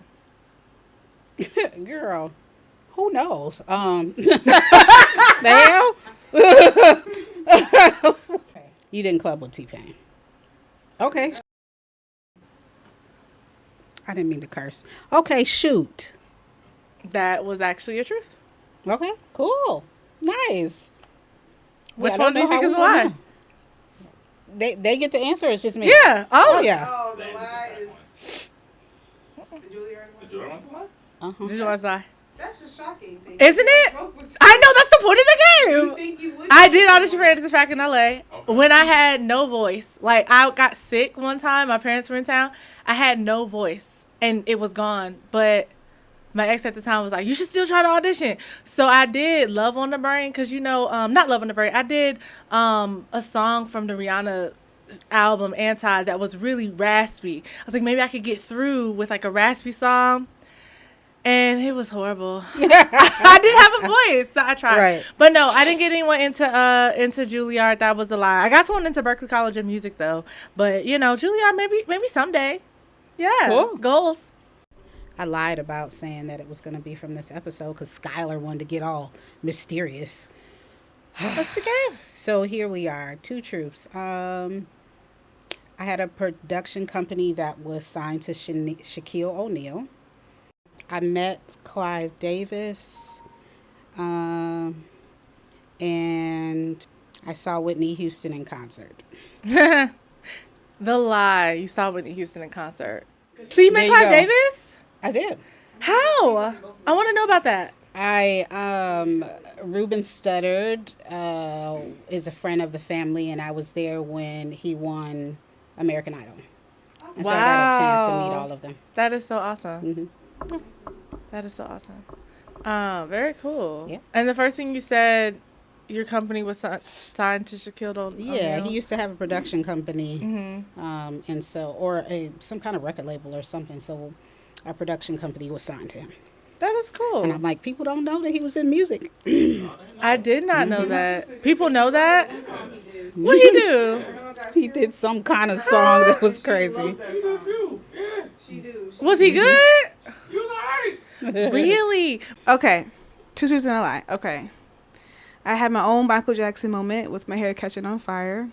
Girl, who knows? The hell? You didn't club with T-Pain. Okay. I didn't mean to curse. Okay, shoot. That was actually a truth. Okay, cool. Nice. Which I one don't do you know think how is a we lie? know. They get to answer, it's just me. Yeah. Oh, Oh, yeah. Oh, the lie is the Juilliard one. Uh-huh. Did you want to lie? That's a shocking thing. Isn't it? I know, that's the point of the You game. think you would? I did audition for Anderson Paak in LA when I had no voice. I got sick one time. My parents were in town. I had no voice and it was gone. But my ex at the time was like, you should still try to audition. So I did Love on the Brain because, not Love on the Brain. I did a song from the Rihanna album, Anti, that was really raspy. I was like, maybe I could get through with a raspy song. And it was horrible. I didn't have a voice, so I tried. Right. But no, I didn't get anyone into Juilliard. That was a lie. I got someone into Berklee College of Music though. But Juilliard maybe someday. Yeah. Cool. Goals. I lied about saying that it was going to be from this episode because Skyler wanted to get all mysterious. What's the game? So here we are, 2 truths. I had a production company that was signed to Shaquille O'Neal. I met Clive Davis, and I saw Whitney Houston in concert. The lie. You saw Whitney Houston in concert. So you met There you Clive go. Davis? I did. How? I want to know about that. Ruben Studdard is a friend of the family, and I was there when he won American Idol. And so I got a chance to meet all of them. That is so awesome. That is so awesome. Very cool. Yeah. And the first thing you said, your company was signed to Shaquille O'Neal. Yeah, he used to have a production company, and so some kind of record label or something. So our production company was signed to him. That is cool. And I'm like, people don't know that he was in music. I did not know that. People know that. What he do? He did some kind of song that was crazy. Was he good? He was alright. Really? Okay. Two truths and a lie. Okay. I had my own Michael Jackson moment with my hair catching on fire.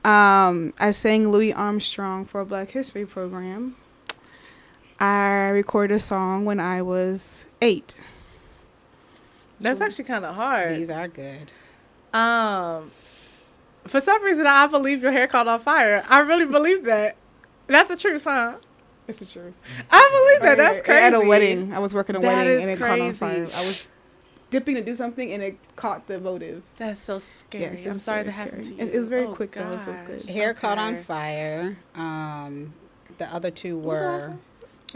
I sang Louis Armstrong for a Black History program. I recorded a song when I was 8. That's actually kind of hard. These are good. For some reason, I believe your hair caught on fire. I really believe that. That's the truth, huh? It's the truth. I believe that. That's crazy. At a wedding. I was working a That wedding is and it caught on crazy. fire. I was dipping to do something and it caught the votive. That's so scary. Yes, it I'm was sorry very that happened to scary. you. And it was very Oh, quick, though, so it was gosh. good. Hair caught on Okay. fire. The other two What was the last were. one?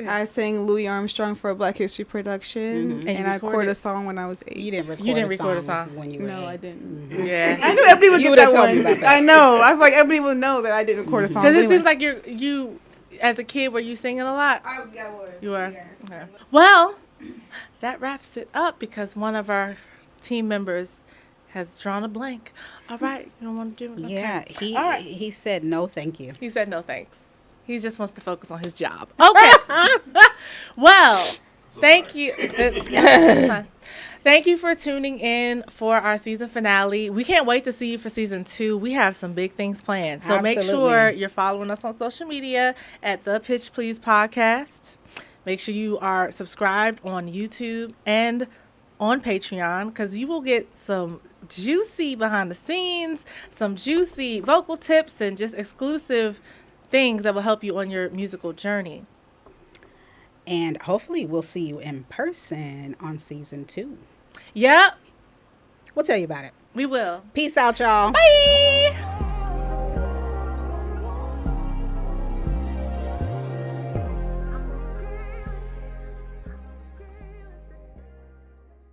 I sang Louis Armstrong for a Black History production, And and you I recorded? recorded a song when I was 8. You didn't record, a song. when you were No, 8. I didn't. Yeah. I knew Ebony would You get would've that told one. me about that. I know. I was like, Ebony would know that I didn't record a song. Because it Anyway. seems like you, as a kid, were you singing a lot? I was. You were? Yeah. Okay. Well, that wraps it up because one of our team members has drawn a blank. All right. You don't want to do it? Okay. Yeah, All right. he said no, thank you. He said no thanks. He just wants to focus on his job. Okay. Well, thank you. It's fine. Thank you for tuning in for our season finale. We can't wait to see you for season 2. We have some big things planned. So make Absolutely. sure you're following us on social media at the Pitch Please Podcast. Make sure you are subscribed on YouTube and on Patreon because you will get some juicy behind the scenes, some juicy vocal tips, and just exclusive things that will help you on your musical journey. And hopefully we'll see you in person on season 2. Yep, We'll tell you about it. we will. Peace out, y'all. Bye.